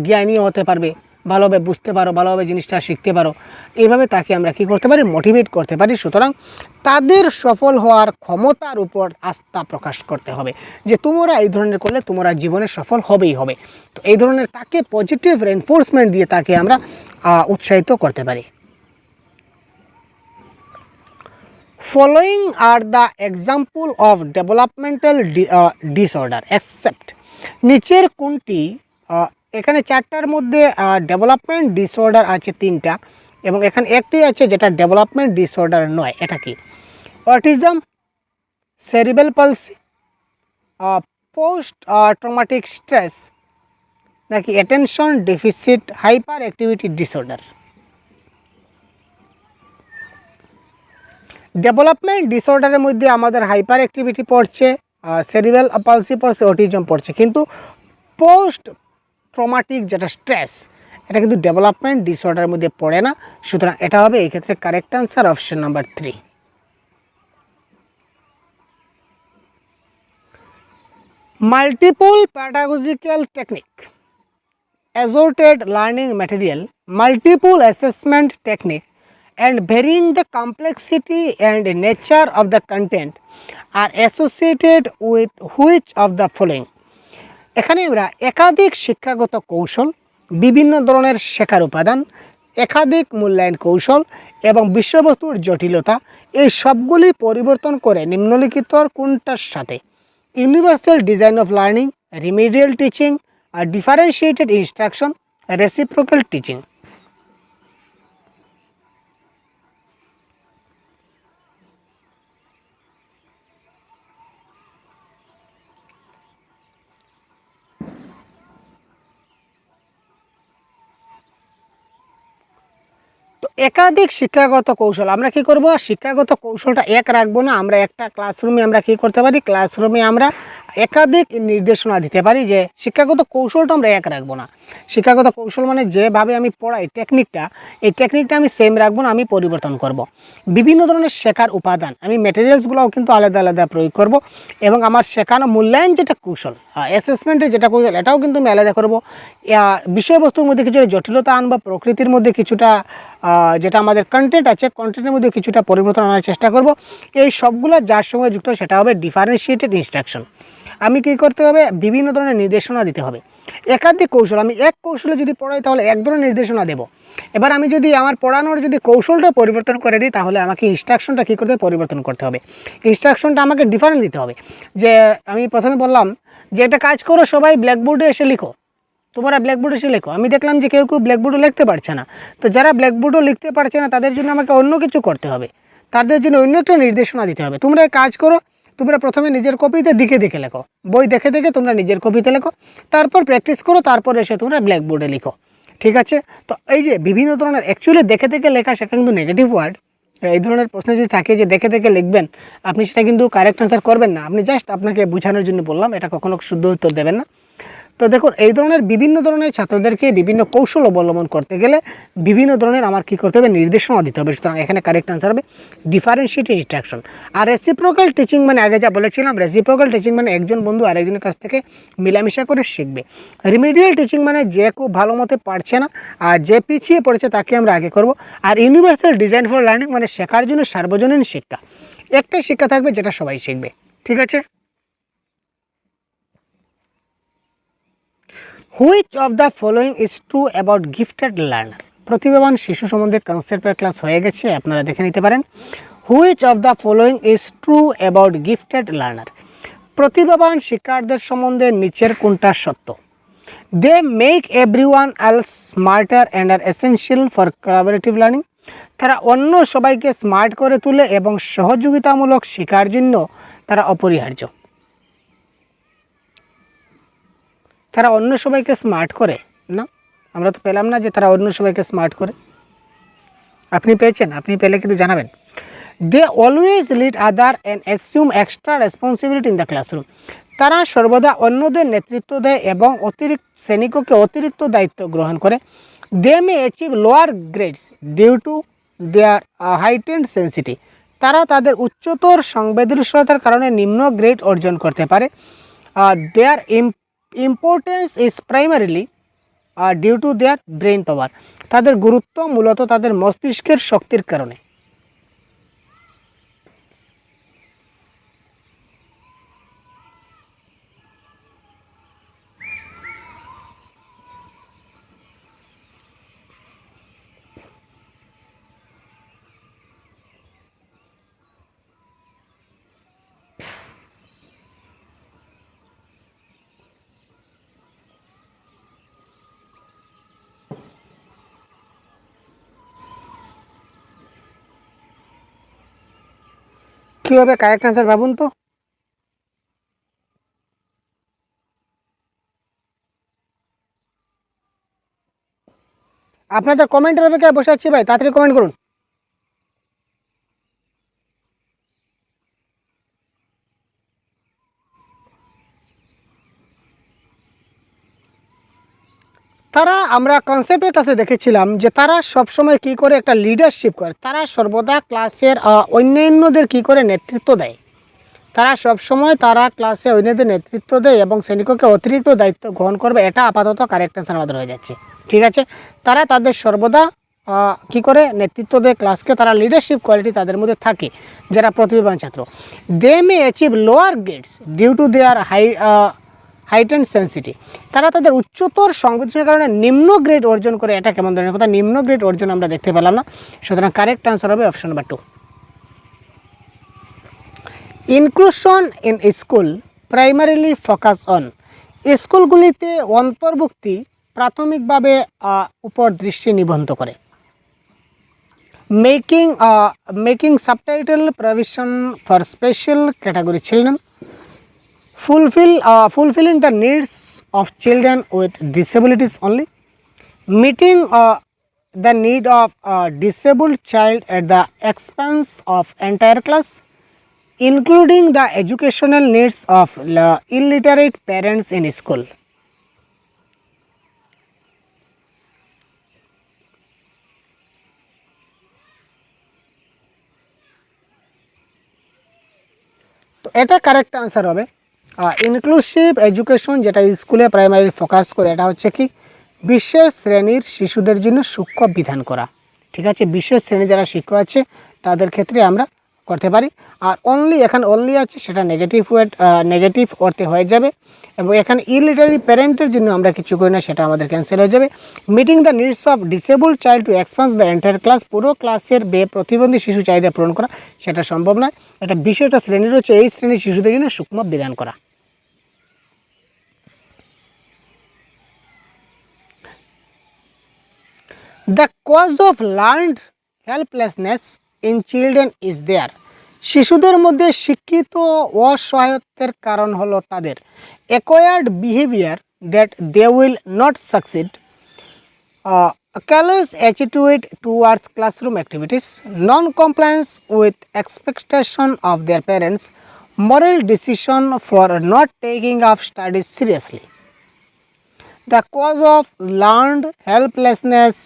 জ্ঞানী হতে পারবে, ভালোভাবে বুঝতে পারো, ভালোভাবে জিনিসটা শিখতে পারো। এইভাবে তাকে আমরা কী করতে পারি, মোটিভেট করতে পারি। সুতরাং তাদের সফল হওয়ার ক্ষমতার উপর আস্থা প্রকাশ করতে হবে, যে তোমরা এই ধরনের করলে তোমরা জীবনে সফল হবেই হবে। তো এই ধরনের তাকে পজিটিভ রেনফোর্সমেন্ট দিয়ে তাকে আমরা উৎসাহিত করতে পারি। Following are the example of developmental disorder accept. নিচের কোনটি, এখানে 4টার মধ্যে ডেভেলপমেন্ট ডিসঅর্ডার আছে 3টা, এবং এখানে একটি আছে যেটা ডেভেলপমেন্ট ডিসঅর্ডার নয়। এটা কি? Autism, cerebral palsy, post traumatic stress, নাকি attention deficit hyperactivity disorder? Development ডিসঅর্ডারের মধ্যে আমাদের হাইপার অ্যাক্টিভিটি পড়ছে, সেরিব্রাল পালসি পড়ছে, অটিজম পড়ছে, কিন্তু পোস্ট ট্রমাটিক যেটা স্ট্রেস এটা কিন্তু ডেভেলপমেন্ট ডিসঅর্ডারের মধ্যে পড়ে না। সুতরাং এটা হবে এই ক্ষেত্রে correct answer option number 3। Multiple pedagogical technique, assorted learning material, multiple assessment technique, and varying the complexity and nature of the content are associated with which of the following? এখানে আমরা একাধিক শিক্ষাগত কৌশল, বিভিন্ন ধরনের শেখার উপাদান, একাধিক মূল্যায়ন কৌশল এবং বিষয়বস্তুর জটিলতা এই সবগুলি পরিবর্তন করে নিম্নলিখিতর কোনটার সাথে universal design of learning, remedial teaching, আর ডিফারেন্সিয়েটেড ইনস্ট্রাকশন, রেসিপ্রোকাল টিচিং? তো একাধিক শিক্ষাগত কৌশল আমরা কি করব, শিক্ষাগত কৌশলটা এক রাখবো না, আমরা একটা ক্লাসরুমে আমরা কি করতে পারি, ক্লাসরুমে আমরা একাধিক নির্দেশনা দিতে পারি, যে শিক্ষাগত কৌশলটা আমরা এক রাখবো না। শিক্ষাগত কৌশল মানে যেভাবে আমি পড়াই টেকনিকটা, এই টেকনিকটা আমি সেম রাখবো না, আমি পরিবর্তন করব। বিভিন্ন ধরনের শেখার উপাদান, আমি ম্যাটেরিয়ালসগুলোও কিন্তু আলাদা আলাদা প্রয়োগ করব, এবং আমার শেখানো মূল্যায়ন যেটা কৌশল, অ্যাসেসমেন্টের যেটা কৌশল, এটাও কিন্তু আমি আলাদা করব। বিষয়বস্তুর মধ্যে কিছুটা জটিলতা আনবো, প্রকৃতির মধ্যে কিছুটা যেটা আমাদের কন্টেন্ট আছে কন্টেন্টের মধ্যে কিছুটা পরিবর্তন আনার চেষ্টা করব। এই সবগুলো যার সঙ্গে যুক্ত সেটা হবে ডিফারেন্সিয়েটেড ইনস্ট্রাকশন। আমি কি করতে হবে, বিভিন্ন ধরনের নির্দেশনা দিতে হবে। একাধিক কৌশল, আমি এক কৌশলে যদি পড়াই তাহলে এক ধরনের নির্দেশনা দেব। এবার আমি যদি আমার পড়ানোর যদি কৌশলটা পরিবর্তন করে দিই তাহলে আমাকে ইনস্ট্রাকশনটা কী করতে হবে, পরিবর্তন করতে হবে। ইনস্ট্রাকশনটা আমাকে ডিফারেন্ট দিতে হবে। যে আমি প্রথমে বললাম যে একটা কাজ করো, সবাই ব্ল্যাকবোর্ডে এসে লিখো, তোমরা ব্ল্যাকবোর্ডে এসে লেখো। আমি দেখলাম যে কেউ ব্ল্যাকবোর্ডে লিখতে পারছে না, তো যারা ব্ল্যাকবোর্ডও লিখতে পারছে না তাদের জন্য আমাকে অন্য কিছু করতে হবে, তাদের জন্য অন্য একটা নির্দেশনা দিতে হবে। তোমরা কাজ করো, তোমরা প্রথমে নিজের কপিতে দেখে দেখে লেখো, বই দেখে দেখে তোমরা নিজের কপিতে লেখো, তারপর প্র্যাকটিস করো, তারপর এসে তোমরা ব্ল্যাকবোর্ডে লিখো। ঠিক আছে? তো এই যে বিভিন্ন ধরনের অ্যাকচুয়ালি দেখে দেখে লেখা সেটা কিন্তু নেগেটিভ ওয়ার্ড। এই ধরনের প্রশ্ন যদি থাকে যে দেখে দেখে লিখবেন, আপনি সেটা কিন্তু কারেক্ট আনসার করবেন না। আপনি জাস্ট আপনাকে বোঝানোর জন্য বললাম, এটা কখনো শুদ্ধ উত্তর দেবেন না। তো দেখুন, এই ধরনের বিভিন্ন ধরনের ছাত্রদেরকে বিভিন্ন কৌশল অবলম্বন করতে গেলে বিভিন্ন ধরনের আমার কী করতে হবে, নির্দেশনা দিতে হবে। সুতরাং এখানে কারেক্ট আনসার হবে ডিফারেন্সিয়েটেড ইনস্ট্রাকশন। আর রেসিপ্রোকাল টিচিং মানে আগে যা বলেছিলাম, রেসিপ্রোকাল টিচিং মানে একজন বন্ধু আরেকজনের কাছ থেকে মিলামিশা করে শিখবে। রিমিডিয়াল টিচিং মানে যে খুব ভালো মতো পারছে না আর যে পিছিয়ে পড়েছে তাকে আমরা আগে করব। আর ইউনিভার্সাল ডিজাইন ফর লার্নিং মানে শেখার জন্য সার্বজনীন শিক্ষা, একটাই শিক্ষা থাকবে যেটা সবাই শিখবে। ঠিক আছে? Which of the following is true about gifted learner? প্রতিভাবান শিশু সম্বন্ধে কনসেপ্টের ক্লাস হয়ে গেছে, আপনারা দেখে নিতে পারেন। Which of the following is true about gifted learner? প্রতিভাবান শিক্ষার্থীদের সম্বন্ধে নিচের কোনটা সত্য? They make everyone else smarter and are essential for collaborative learning. তারা অন্য সবাইকে স্মার্ট করে তোলে এবং সহযোগিতামূলক শেখার জন্য তারা অপরিহার্য। তারা অন্য সবাইকে স্মার্ট করে না, আমরা তো পেলাম না যে তারা অন্য সবাইকে স্মার্ট করে। আপনি পেয়েছেন? আপনি পেলে কিন্তু জানাবেন। They always lead other and assume extra responsibility in the classroom. তারা সর্বদা অন্যদের নেতৃত্ব দেয় এবং শ্রেণীকক্ষে অতিরিক্ত দায়িত্ব গ্রহণ করে। They may achieve lower grades due to their heightened sensitive. তারা তাদের উচ্চতর সংবেদনশীলতার কারণে নিম্ন গ্রেড অর্জন করতে পারে। Their importance is primarily due to their brain power. তাদের গুরুত্ব মূলত তাদের মস্তিষ্কের শক্তির কারণে। কী হবে কারেক্ট অ্যান্সার ভাবুন তো। আপনাদের কমেন্টের অপেক্ষায় বসে আছি ভাই, তাড়াতাড়ি কমেন্ট করুন। তারা আমরা কনসেপ্টের কাছে দেখেছিলাম যে তারা সবসময় কি করে একটা লিডারশিপ করে, তারা সর্বদা ক্লাসের অন্যান্যদের কি করে নেতৃত্ব দেয়। তারা সবসময় তারা ক্লাসে অন্যদের নেতৃত্ব দেয় এবং শ্রেণীকক্ষে অতিরিক্ত দায়িত্ব গ্রহণ করবে, এটা আপাতত কারেক্ট অ্যান্সার আমাদের হয়ে যাচ্ছে। ঠিক আছে, তারা তাদের সর্বদা কি করে নেতৃত্ব দেয় ক্লাসকে, তারা লিডারশিপ কোয়ালিটি তাদের মধ্যে থাকে যারা প্রতিভাবান ছাত্র। They may achieve lower grades due to their heightened sensitive. তারা তাদের উচ্চতর সংবেদনশীলের কারণে নিম্ন গ্রেড অর্জন করে, এটা কেমন ধরনের কথা, নিম্ন গ্রেড অর্জন আমরা দেখতে পেলাম না, সুতরাং কারেক্ট আনসার হবে option number 2। Inclusion in school primarily focus on, স্কুলগুলিতে অন্তর্ভুক্তি প্রাথমিকভাবে উপর দৃষ্টি নিবদ্ধ করে। Making subtitle provision for special category children, fulfilling the needs of children with disabilities only, meeting the need of a disabled child at the expense of entire class, including the educational needs of illiterate parents in school. তো এটা correct answer হবে inclusive education, যেটা স্কুলে primary focus করে, এটা হচ্ছে কি বিশেষ শ্রেণীর শিশুদের জন্য সূক্ষ্ম বিধান করা। ঠিক আছে, বিশেষ শ্রেণী যারা শিক্ষক আছে তাদের ক্ষেত্রে আমরা করতে পারি। আর অনলি, এখানে অনলি আছে, সেটা নেগেটিভ অর্থে হয়ে যাবে, এবং এখানে ইলিটারি প্যারেন্টের জন্য আমরা কিছু করি না, সেটা আমাদের ক্যান্সেল হয়ে যাবে। Meeting the needs of disabled child to expense the entire class, পুরো ক্লাসের প্রতিবন্ধী শিশু চাহিদা পূরণ করা, সেটা সম্ভব নয়। এটা বিশেষটা শ্রেণীর হচ্ছে এই শ্রেণীর শিশুদের জন্য সূক্ষ্ম বিধান করা। The cause of learned helplessness in children is their, শিশুদের মধ্যে শিক্ষিত অসহায়ত্বের কারণ হলো তাদের acquired behaviour that they will not succeed, careless attitude towards classroom activities, non-compliance with expectation of their parents, moral decision for not taking up studies seriously. The cause of learned helplessness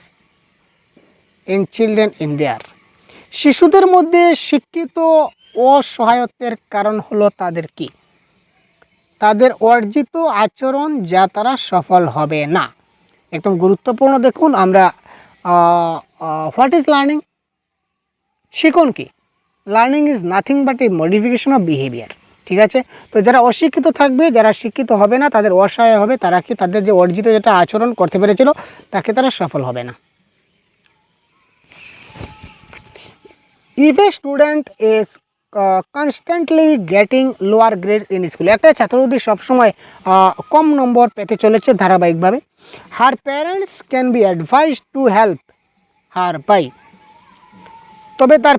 in children in there, শিশুদের মধ্যে শিক্ষিত অসহায়ত্বের কারণ হলো তাদের কি, তাদের অর্জিত আচরণ যা তারা সফল হবে না। একদম গুরুত্বপূর্ণ, দেখুন আমরা হোয়াট ইজ লার্নিং, শিখন কি, learning is nothing but A modification of behaviour. ঠিক আছে, তো যারা অশিক্ষিত থাকবে, যারা শিক্ষিত হবে না, তাদের অসহায় হবে, তারা কি তাদের যে অর্জিত যেটা আচরণ করতে পেরেছিল তাকে তারা সফল হবে না। If a student is constantly getting lower grades in school, একটা ছাত্র যদি সবসময় কম নম্বর পেতে চলেছে ধারাবাহিকভাবে, her parents can be advised to help her by, তবে তার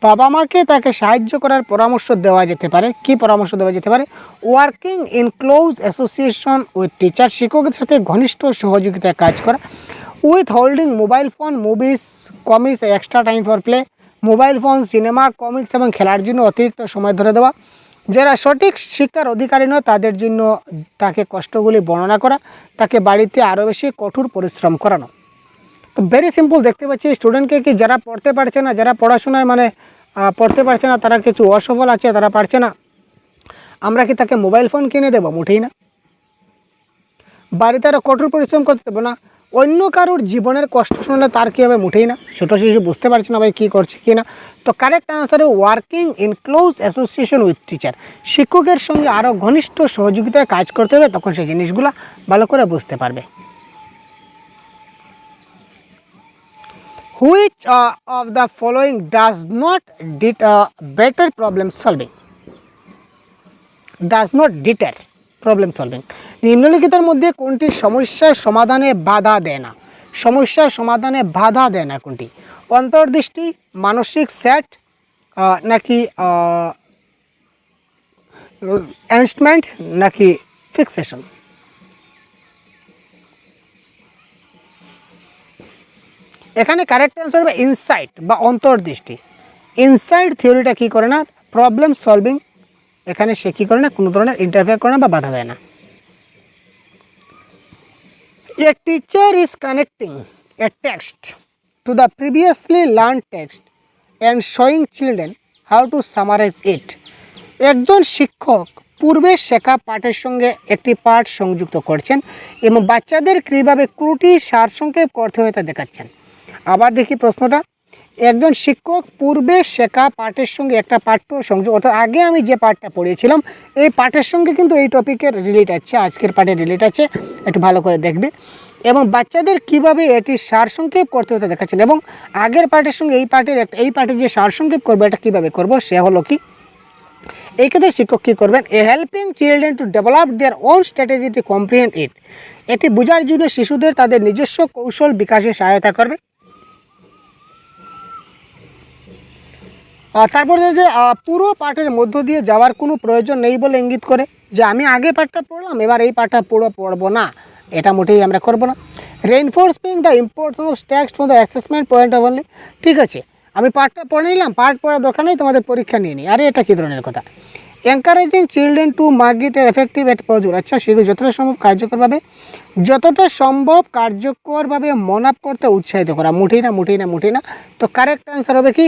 বাবা মাকে তাকে সাহায্য করার পরামর্শ দেওয়া যেতে পারে। কি পরামর্শ দেওয়া যেতে পারে? Working in close association with teacher, শিক্ষকের সাথে ঘনিষ্ঠ সহযোগিতায় কাজ করা। With holding mobile phone, movies, comics, extra time for play, mobile phone, cinema, comics এবং খেলার জন্য অতিরিক্ত সময় ধরে দেওয়া। যারা সঠিক শিক্ষার অধিকারী নয় তাদের জন্য তাকে কষ্টগুলি বর্ণনা করা, তাকে বাড়িতে আরও বেশি কঠোর পরিশ্রম করানো। তো ভেরি সিম্পল, দেখতে পাচ্ছি স্টুডেন্টকে কি যারা পড়তে পারছে না, যারা পড়াশোনায় পড়তে পারছে না, তারা কিছু অসফল আছে, তারা পারছে না, আমরা কি তাকে মোবাইল ফোন কিনে দেবো? মোটেই না। বাড়িতে আরও কঠোর পরিশ্রম করতে দেবো না। অন্য কারোর জীবনের কষ্ট শুনলে তার কী হবে? মোটেই না। ছোটো শিশু বুঝতে পারছে না ভাই কী করছে কি না। তো কারেক্ট আনসারে working in close association with teacher, শিক্ষকের সঙ্গে আরও ঘনিষ্ঠ সহযোগিতায় কাজ করতে হবে, তখন সেই জিনিসগুলো ভালো করে বুঝতে পারবে। Which of the following does not better problem solving? Does not deter problem solving. নিম্নলিখিতের মধ্যে কোনটি সমস্যার সমাধানে বাধা দেয় না? সমস্যার সমাধানে বাধা দেয় না কোনটি? অন্তর্দৃষ্টি, মানসিক সেট, নাকি এনস্টমেন্ট, নাকি ফিক্সেশন? এখানে কারেক্ট অ্যান্সার হবে ইনসাইট বা অন্তর্দৃষ্টি। ইনসাইট থিওরিটা কী করে না, প্রবলেম সলভিং, এখানে সে কী করে না, কোনো ধরনের ইন্টারফেয়ার করে না বা বাধা দেয় না। A teacher is connecting a text to the previously learned text and showing children how to summarize it. একজন শিক্ষক পূর্বে শেখা পাঠের সঙ্গে একটি পাঠ সংযুক্ত করছেন এবং বাচ্চাদের কীভাবে ক্রুটি সারসংক্ষেপ করতে হয় তা দেখাচ্ছেন। আবার দেখি প্রশ্নটা, একজন শিক্ষক পূর্বে শেখা পাঠের সঙ্গে একটা পাঠ্য সংযোগ, অর্থাৎ আগে আমি যে পাঠটা পড়িয়েছিলাম এই পাঠের সঙ্গে কিন্তু এই টপিকের রিলেট আছে, আজকের পাঠের রিলেট আছে, একটু ভালো করে দেখবে। এবং বাচ্চাদের কিভাবে এটি সারসংক্ষেপ করতে হতে দেখাচ্ছেন এবং আগের পাঠের সঙ্গে এই পাঠের যে সারসংক্ষেপ করবো এটা কীভাবে করব সে হলো কি, এই ক্ষেত্রে শিক্ষক কী করবেন, a helping children to develop their own strategy to comprehend it. এটি বোঝার জন্য শিশুদের তাদের নিজস্ব কৌশল বিকাশে সহায়তা করবে। তারপর যে পুরো পাঠের মধ্য দিয়ে যাওয়ার কোনো প্রয়োজন নেই বলে ইঙ্গিত করে, যে আমি আগে পাঠটা পড়লাম এবার এই পাঠটা পুরো পড়বো না, এটা মোটেই আমরা করবো না। Reinforcing the importance of text from the assessment point of only. ঠিক আছে, আমি পাঠটা পড়ে নিলাম, পাঠ পড়ার দরকার নেই, তোমাদের পরীক্ষা নিয়ে নিই, আরে এটা কী ধরনের কথা। Encouraging children to mark it effective at positive. আচ্ছা, শিশু যতটা সম্ভব কার্যকরভাবে মন আপ করতে উৎসাহিত করা, মুঠেই না। তো কারেক্ট অ্যান্সার হবে কি,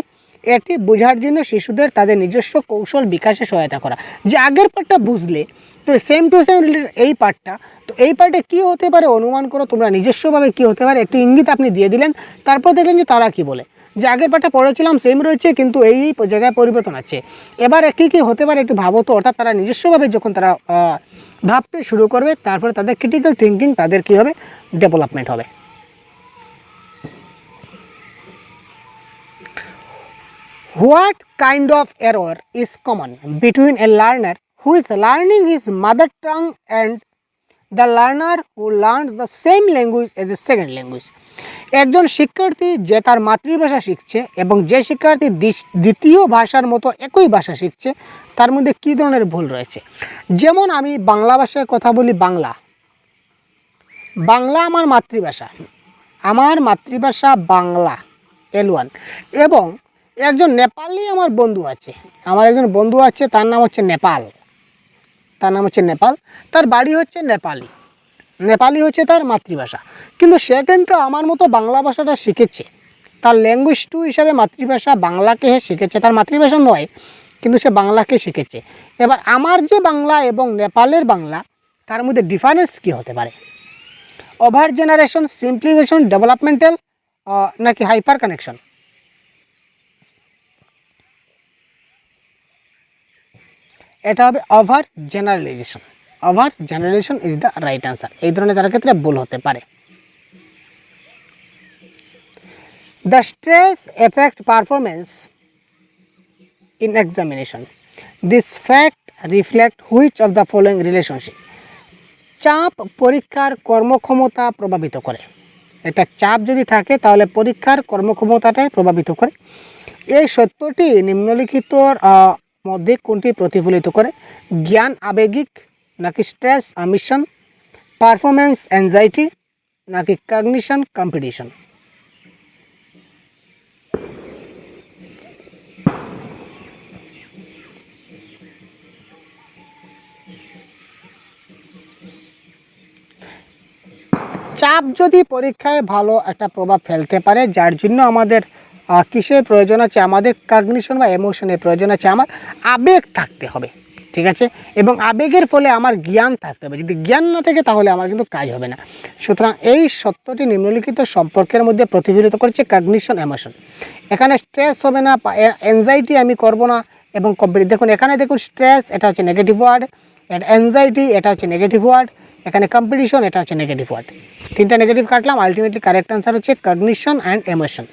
এটি বোঝার জন্য শিশুদের তাদের নিজস্ব কৌশল বিকাশে সহায়তা করা। যে আগের পাঠটা বুঝলে তো সেম টু সেম এই পাঠটা, তো এই পাঠে কী হতে পারে অনুমান করো তোমরা নিজস্বভাবে, কী হতে পারে একটু ইঙ্গিত আপনি দিয়ে দিলেন, তারপর দেখলেন যে তারা কী বলে, যে আগের পাঠটা পড়েছিলাম সেম রয়েছে কিন্তু এই জায়গায় পরিবর্তন আছে, এবার কী হতে পারে একটু ভাবো তো। অর্থাৎ তারা নিজস্বভাবে যখন তারা ভাবতে শুরু করবে তারপরে তাদের ক্রিটিক্যাল থিঙ্কিং তাদের কী হবে, ডেভেলপমেন্ট হবে। What kind of error is common between a learner who is learning his mother tongue and the learner who learns the same language as a second language? একজন শিক্ষার্থী যে তার মাতৃভাষা শিখছে এবং যে শিক্ষার্থী দ্বিতীয় ভাষার মতো একই ভাষা শিখছে তার মধ্যে কী ধরনের ভুল রয়েছে। যেমন আমি বাংলা ভাষায় কথা বলি, বাংলা আমার মাতৃভাষা বাংলা L1, এবং একজন নেপালি আমার একজন বন্ধু আছে তার নাম হচ্ছে নেপাল, তার বাড়ি হচ্ছে নেপালি হচ্ছে তার মাতৃভাষা, কিন্তু সে কিন্তু আমার মতো বাংলা ভাষাটা শিখেছে, তার ল্যাঙ্গুয়েজ 2 হিসাবে মাতৃভাষা বাংলাকে শিখেছে, তার মাতৃভাষা নয় কিন্তু সে বাংলাকে শিখেছে। এবার আমার যে বাংলা এবং নেপালের বাংলা তার মধ্যে ডিফারেন্স কী হতে পারে, ওভার জেনারেশন, সিম্পলিফিকেশন, ডেভেলপমেন্টাল নাকি হাইপার কানেকশন? এটা হবে over generalisation is the right answer. এই ধরনের তার ক্ষেত্রে ভুল হতে পারে। The stress effect performance in examination, this fact reflect which of the following relationship. চাপ পরীক্ষার কর্মক্ষমতা প্রভাবিত করে। এটা চাপ যদি থাকে তাহলে পরীক্ষার কর্মক্ষমতাটাই প্রভাবিত করে। এই সত্যটি নিম্নলিখিতর মধ্যে কোনটি প্রতিফলিত করে, জ্ঞান আবেগিক নাকি স্ট্রেস আমিশন, পারফরমেন্স অ্যাংজাইটি নাকি কগনিশন কম্পিটিশন? চাপ যদি পরীক্ষায় ভালো একটা প্রভাব ফেলতে পারে, যার জন্য আমাদের কিসের প্রয়োজন আছে, আমাদের কগনিশন বা ইমোশনের প্রয়োজন আছে, আমার আবেগ থাকতে হবে, ঠিক আছে, এবং আবেগের ফলে আমার জ্ঞান থাকতে হবে। যদি জ্ঞান না থাকে তাহলে আমার কিন্তু কাজ হবে না। সুতরাং এই সত্যটি নিম্নলিখিত সম্পর্কের মধ্যে প্রতিফলিত করছে কগনিশন ইমোশন। এখানে স্ট্রেস হবে না, অ্যাংজাইটি আমি করব না, এবং দেখুন এখানে দেখুন স্ট্রেস এটা হচ্ছে নেগেটিভ ওয়ার্ড, অ্যাংজাইটি এটা হচ্ছে নেগেটিভ ওয়ার্ড, এখানে কম্পিটিশন এটা হচ্ছে নেগেটিভ ওয়ার্ড। তিনটা নেগেটিভ কাটলাম, আলটিমেটলি কারেক্ট অ্যান্সার হচ্ছে cognition and emotion.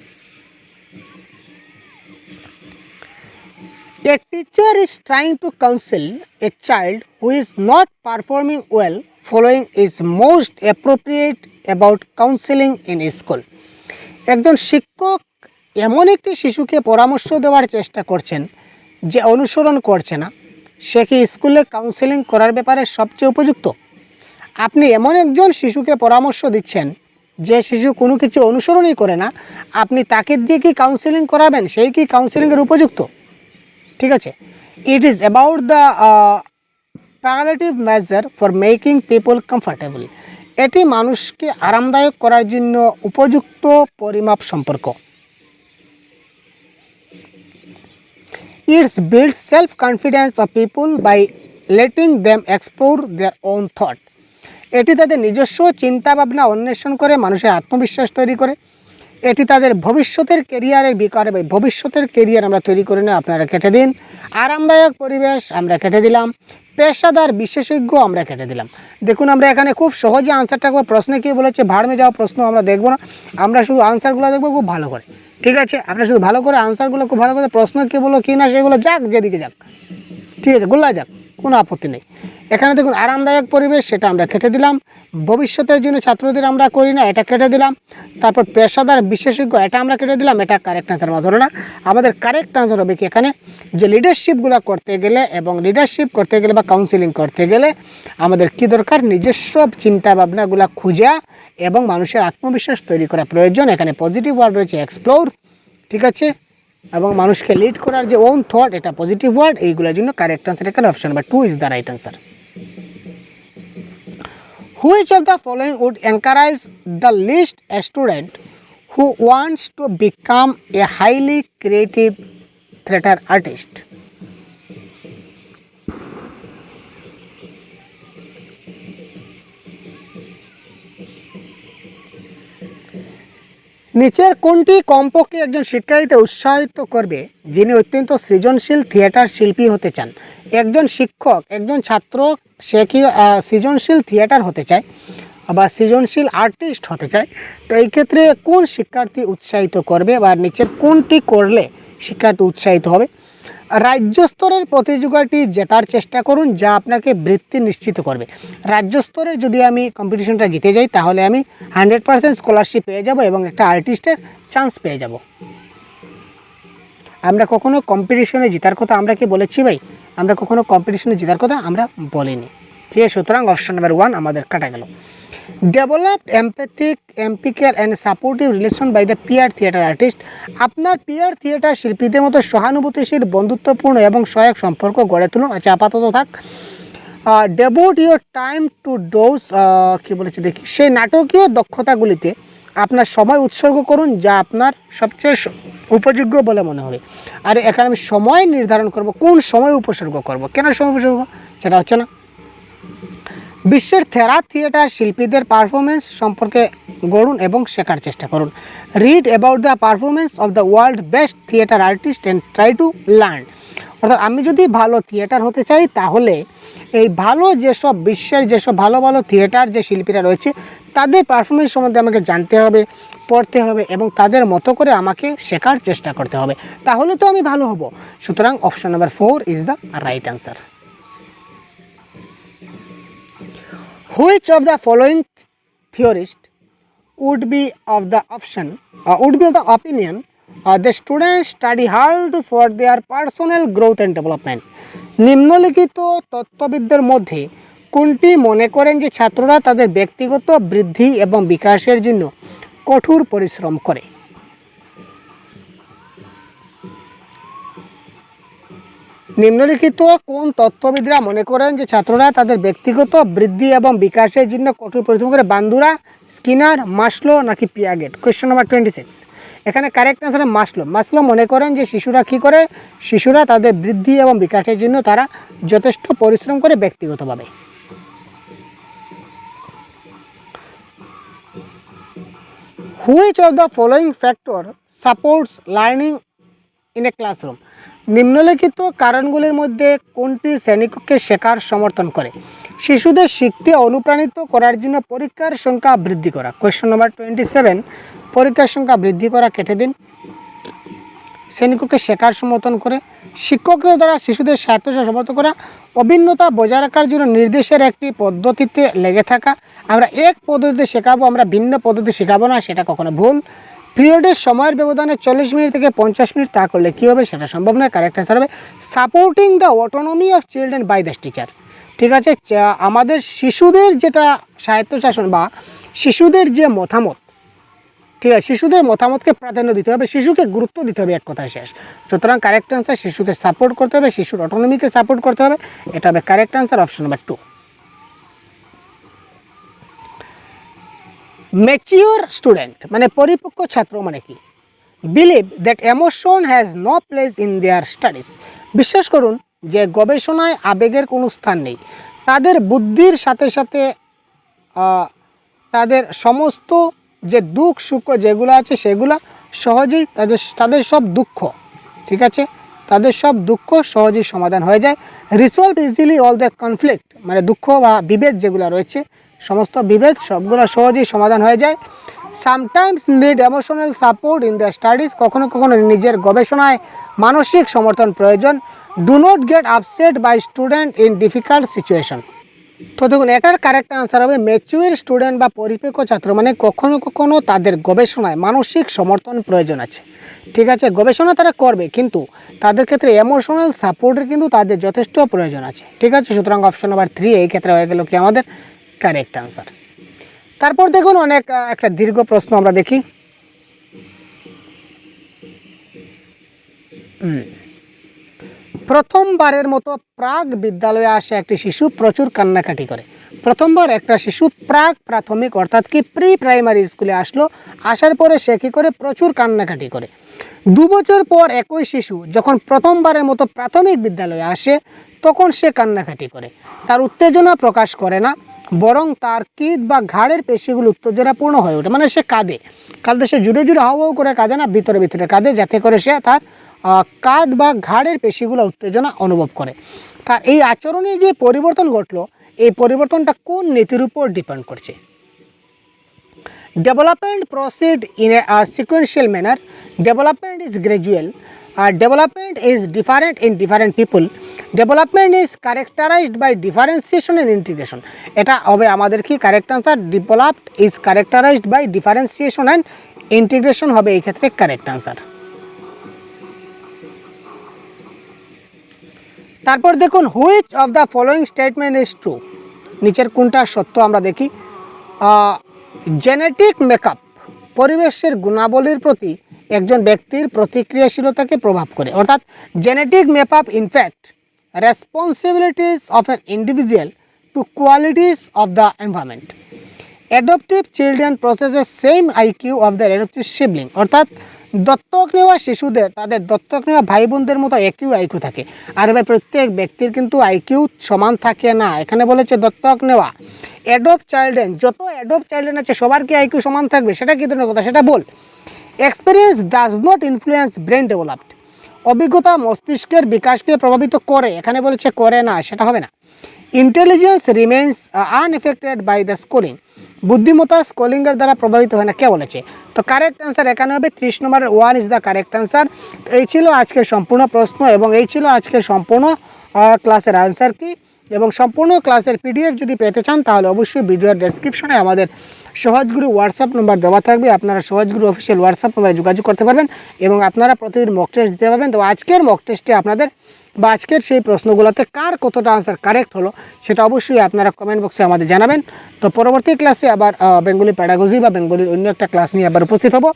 A teacher is trying to counsel a child who is not performing well following is most appropriate about counseling in school. একজন শিক্ষক এমন একটি শিশুকে পরামর্শ দেওয়ার চেষ্টা করছেন যে অনুসরণ করছে না, সে কি স্কুলে কাউন্সেলিং করার ব্যাপারে সবচেয়ে উপযুক্ত? আপনি এমন একজন শিশুকে পরামর্শ দিচ্ছেন যে শিশু কোনো কিছু অনুসরণই করে না, আপনি তাকে দিয়ে কি কাউন্সেলিং করাবেন? সেই কি কাউন্সেলিংয়ের উপযুক্ত? ঠিক আছে, it is about the palliative measure for making people comfortable. এটি মানুষকে আরামদায়ক করার জন্য উপযুক্ত পরিমাপ সম্পর্ক। Its build self confidence of people by letting them explore their own thought. এটি তাদের নিজস্ব চিন্তাভাবনা অন্বেষণ করে মানুষের আত্মবিশ্বাস তৈরি করে। এটি তাদের ভবিষ্যতের কেরিয়ারের বিকারে, ভবিষ্যতের কেরিয়ার আমরা তৈরি করে না, আপনারা কেটে দিন। আরামদায়ক পরিবেশ আমরা কেটে দিলাম। পেশাদার বিশেষজ্ঞ আমরা কেটে দিলাম। দেখুন আমরা এখানে খুব সহজে আনসারটা করবো। প্রশ্নে কী বলেছে, ভাড়মে যাওয়া প্রশ্ন আমরা দেখবো না, আমরা শুধু আনসারগুলো দেখবো খুব ভালো করে। ঠিক আছে, আপনারা শুধু ভালো করে আনসারগুলো খুব ভালো করে, প্রশ্ন কী বলো কী না সেগুলো যাক, যেদিকে যাক, ঠিক আছে, গোল্লা যাক, কোনো আপত্তি নেই। এখানে দেখুন আরামদায়ক পরিবেশ, সেটা আমরা কেটে দিলাম। ভবিষ্যতের জন্য ছাত্রদের আমরা করি না, এটা কেটে দিলাম। তারপর পেশাদার বিশেষজ্ঞ, এটা আমরা কেটে দিলাম। এটা কারেক্ট আনসার আমরা ধরো না। আমাদের কারেক্ট আনসার হবে কি এখানে, যে লিডারশিপগুলো করতে গেলে এবং লিডারশিপ করতে গেলে বা কাউন্সিলিং করতে গেলে আমাদের কী দরকার, নিজস্ব চিন্তাভাবনাগুলো খুঁজা এবং মানুষের আত্মবিশ্বাস তৈরি করা প্রয়োজন। এখানে পজিটিভ ওয়ার্ড রয়েছে এক্সপ্লোর, ঠিক আছে, এবং মানুষকে লিড করার যে ওন থট, এটা পজিটিভ ওয়ার্ড। এইগুলোর জন্য কারেক্ট আনসার এখানে option number 2 is the right answer. Which of the following would encourage the least a student who wants to become a highly creative theatre artist? নিচের কোনটি কমপক্ষে একজন শিক্ষার্থীকে উৎসাহিত করবে যিনি অত্যন্ত সৃজনশীল থিয়েটার শিল্পী হতে চান? একজন শিক্ষক, একজন ছাত্র, সে কি সৃজনশীল থিয়েটার হতে চায় বা সৃজনশীল আর্টিস্ট হতে চায়, তো এই ক্ষেত্রে কোন শিক্ষার্থী উৎসাহিত করবে বা নিচের কোনটি করলে শিক্ষার্থী উৎসাহিত হবে? রাজ্য স্তরের প্রতিযোগিতাটি জেতার চেষ্টা করুন, যা আপনাকে বৃত্তি নিশ্চিত করবে। রাজ্য স্তরের যদি আমি কম্পিটিশনটা জিতে যাই তাহলে আমি 100% স্কলারশিপ পেয়ে যাব এবং একটা আর্টিস্টের চান্স পেয়ে যাব। আমরা কখনো কম্পিটিশনে জেতার কথা আমরা কি বলেছি ভাই? আমরা কখনো কম্পিটিশনে জেতার কথা আমরা বলিনি। ঠিক আছে, সুতরাং অপশন নাম্বার 1 আমাদের কাটা গেল। Developed empathetic and supportive relation by the peer theatre artist. আপনার পিয়ার থিয়েটার শিল্পীদের মতো সহানুভূতিশীল, বন্ধুত্বপূর্ণ এবং সহায়ক সম্পর্ক গড়ে তুলুন। আচ্ছা, আপাতত থাক। ডেভোট ইউর টাইম টু ডোজ, কী বলেছে দেখি, সেই নাটকীয় দক্ষতাগুলিতে আপনার সময় উৎসর্গ করুন যা আপনার সবচেয়ে উপযোগ্য বলে মনে হবে। আর এখানে আমি সময় নির্ধারণ করব, কোন সময় উপসর্গ করব, কেন সময় উপসর্গ সেটা হচ্ছে না। বিশ্বের সেরা থিয়েটার শিল্পীদের পারফরমেন্স সম্পর্কে গড়ুন এবং শেখার চেষ্টা করুন। Read about the performance of the world best theatre artist and try to learn. অর্থাৎ আমি যদি ভালো থিয়েটার হতে চাই তাহলে এই ভালো যেসব বিশ্বের যেসব ভালো ভালো থিয়েটার যে শিল্পীরা রয়েছে তাদের পারফরমেন্স সম্বন্ধে আমাকে জানতে হবে, পড়তে হবে এবং তাদের মতো করে আমাকে শেখার চেষ্টা করতে হবে, তাহলে তো আমি ভালো হব। সুতরাং option number 4 is the right answer. Which of the following theorist would be of the opinion the students study hard for their personal growth and development? নিম্নলিখিত তত্ত্ববিদদের মধ্যে কোনটি মনে করেন যে ছাত্ররা তাদের ব্যক্তিগত বৃদ্ধি এবং বিকাশের জন্য কঠোর পরিশ্রম করে? নিম্নলিখিত কোন তত্ত্ববিদরা মনে করেন যে ছাত্ররা তাদের ব্যক্তিগত বৃদ্ধি এবং বিকাশের জন্য কঠোর পরিশ্রম করে? বান্দুরা, স্কিনার, মাসলো নাকি পিয়াগেট? Question number 26। এখানে কারেক্ট আনসার মাসলো। মাসলো মনে করেন যে শিশুরা কী করে, শিশুরা তাদের বৃদ্ধি এবং বিকাশের জন্য তারা যথেষ্ট পরিশ্রম করে ব্যক্তিগতভাবে। Which of the following factor supports learning in a classroom? নিম্নলিখিত কারণগুলির মধ্যে কোনটি শ্রেণীকক্ষে শেখার সমর্থন করে? শিশুদের শিখতে অনুপ্রাণিত করার জন্য পরীক্ষার সংখ্যা বৃদ্ধি করা। Question number 27। পরীক্ষার সংখ্যা বৃদ্ধি করা কেটে দিন। শ্রেণীকক্ষে শেখার সমর্থন করে। শিক্ষকদের দ্বারা শিশুদের স্বায়ত্তশাসন সমর্থন করা। অভিন্নতা বজায় রাখার জন্য নির্দেশের একটি পদ্ধতিতে লেগে থাকা। আমরা এক পদ্ধতিতে শেখাবো, আমরা ভিন্ন পদ্ধতি শেখাবো না, সেটা কখনো ভুল। পিরিয়ডের সময়ের ব্যবধানে 40 মিনিট থেকে 50 মিনিট, তা করলে কী হবে, সেটা সম্ভব নয়। কারেক্ট অ্যান্সার হবে supporting the autonomy of children by the teacher. ঠিক আছে, আমাদের শিশুদের যেটা স্বায়ত্তশাসন বা শিশুদের যে মতামত ঠিক আছে, শিশুদের মতামতকে প্রাধান্য দিতে হবে, শিশুকে গুরুত্ব দিতে হবে, এক কথায় শেষ। সুতরাং কারেক্ট অ্যান্সার শিশুকে সাপোর্ট করতে হবে, শিশুর অটোনমিকে সাপোর্ট করতে হবে, এটা হবে correct answer, option number 2। Mature student মানে পরিপক্ক ছাত্র মানে কি? Believe that emotion has no place in their studies. বিশ্বাস করুন যে গবেষণায় আবেগের কোনো স্থান নেই। তাদের বুদ্ধির সাথে সাথে তাদের সমস্ত যে দুঃখ সুখ যেগুলো আছে সেগুলো সহজেই তাদের সব দুঃখ, ঠিক আছে, তাদের সব দুঃখ সহজেই সমাধান হয়ে যায়। Resolve easily all the conflict মানে দুঃখ বা বিভেদ যেগুলো রয়েছে সমস্ত বিভেদ সবগুলো সহজেই সমাধান হয়ে যায়। Sometimes need emotional support in the studies, কখনো কখনো নিজের গবেষণায় মানসিক সমর্থন প্রয়োজন। Do not get upset by student in difficult situation. তো দেখুন এটার কারেক্ট আনসার হবে ম্যাচিউর স্টুডেন্ট বা পরিপক্ক ছাত্র মানে কখনো কখনো তাদের গবেষণায় মানসিক সমর্থন প্রয়োজন আছে, ঠিক আছে, গবেষণা তারা করবে কিন্তু তাদের ক্ষেত্রে ইমোশনাল সাপোর্টের কিন্তু তাদের যথেষ্ট প্রয়োজন আছে, ঠিক আছে। সুতরাং অপশন নাম্বার 3 এই ক্ষেত্রে হয়ে গেল কি আমাদের কারেক্ট আনসার। তারপর দেখুন একটা দীর্ঘ প্রশ্ন আমরা দেখি। প্রথমবারের মতো প্রাক বিদ্যালয়ে আসে একটি শিশু প্রচুর কান্নাকাটি করে। প্রথমবার একটা শিশু প্রাক প্রাথমিক অর্থাৎ কি প্রি প্রাইমারি স্কুলে আসলো, আসার পরে সে কী করে প্রচুর কান্নাকাটি করে। 2 বছর পর একই শিশু যখন প্রথমবারের মতো প্রাথমিক বিদ্যালয়ে আসে তখন সে কান্নাকাটি করে। তার উত্তেজনা প্রকাশ করে না, বরং তার কিদ বা ঘাড়ের পেশিগুলো উত্তেজনাপূর্ণ হয়ে ওঠে, মানে সে কাঁদে, সে জুড়ে জুড়ে হাউ হাউ করে কাঁদে না, ভিতরে ভিতরে কাঁদে, যাতে করে সে তার কাঁধ বা ঘাড়ের পেশিগুলো উত্তেজনা অনুভব করে। তার এই আচরণে যে পরিবর্তন ঘটলো এই পরিবর্তনটা কোন নীতির উপর ডিপেন্ড করছে? Development proceed in a sequential manner, development is gradual, development is different in different people, development is characterised by differentiation and integration. এটা হবে আমাদের কি correct answer, developed is characterised by differentiation and integration হবে এই ক্ষেত্রে correct answer. তারপর দেখুন which of the following statement is true, নিচের কোনটা সত্য আমরা দেখি। জেনেটিক মেকআপ পরিবেশের গুণাবলীর প্রতি একজন ব্যক্তির প্রতিক্রিয়াশীলতাকে প্রভাব করে, অর্থাৎ genetic makeup in fact responsibilities of an individual to qualities of the environment. Adoptive children প্রসেসের same IQ of the adoptive sibling, অর্থাৎ দত্তক নেওয়া শিশুদের তাদের দত্তক নেওয়া ভাই বোনদের মতো একই আইকিউ থাকে। আর ভাই প্রত্যেক ব্যক্তির কিন্তু আইকিউ সমান থাকে না, এখানে বলেছে দত্তক নেওয়া। অ্যাডপ্ট চাইল্ডেন, যত অ্যাডপ্ট চাইল্ডেন আছে সবার কি আইকিউ সমান থাকবে সেটা কি ধরনের কথা সেটা বল। Experience does not influence brain developed, অভিজ্ঞতা মস্তিষ্কের বিকাশকে প্রভাবিত করে, এখানে বলেছে করে না, সেটা হবে না। Intelligence remains unaffected by the schooling, বুদ্ধিমত্তা স্কুলিংয়ের দ্বারা প্রভাবিত হয় না, কে বলেছে? তো কারেক্ট অ্যান্সার এখানে হবে 30 নম্বরের 1 ইজ দ্য কারেক্ট অ্যান্সার। এই ছিল আজকের সম্পূর্ণ প্রশ্ন এবং এই ছিল আজকের সম্পূর্ণ ক্লাসের আনসার কি। এবং সম্পূর্ণ ক্লাসের পিডিএফ যদি পেতে চান তাহলে অবশ্যই ভিডিওর ডেসক্রিপশনে আমাদের সহজগুরু হোয়াটসঅ্যাপ নম্বর দেওয়া থাকবে, আপনারা সহজগুরু অফিসিয়াল হোয়াটসঅ্যাপ নম্বরে যোগাযোগ করতে পারবেন এবং আপনারা প্রতিদিন মক টেস্ট দিতে পারবেন। তো আজকের মক টেস্টে আপনাদের বা আজকের সেই প্রশ্নগুলোতে কার কতটা আনসার কারেক্ট হলো সেটা অবশ্যই আপনারা কমেন্ট বক্সে আমাদের জানাবেন। তো পরবর্তী ক্লাসে আবার বেঙ্গলি প্যাডাগজি বা বেঙ্গলির অন্য একটা ক্লাস নিয়ে আবার উপস্থিত হব।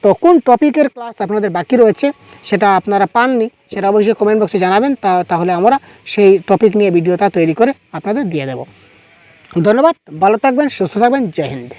তো কোন টপিকের ক্লাস আপনাদের বাকি রয়েছে সেটা আপনারা পাননি সেটা অবশ্যই কমেন্ট বক্সে জানাবেন, তাহলে আমরা সেই টপিক নিয়ে ভিডিওটা তৈরি করে আপনাদের দিয়ে দেব। ধন্যবাদ, ভালো থাকবেন, সুস্থ থাকবেন, জয় হিন্দ।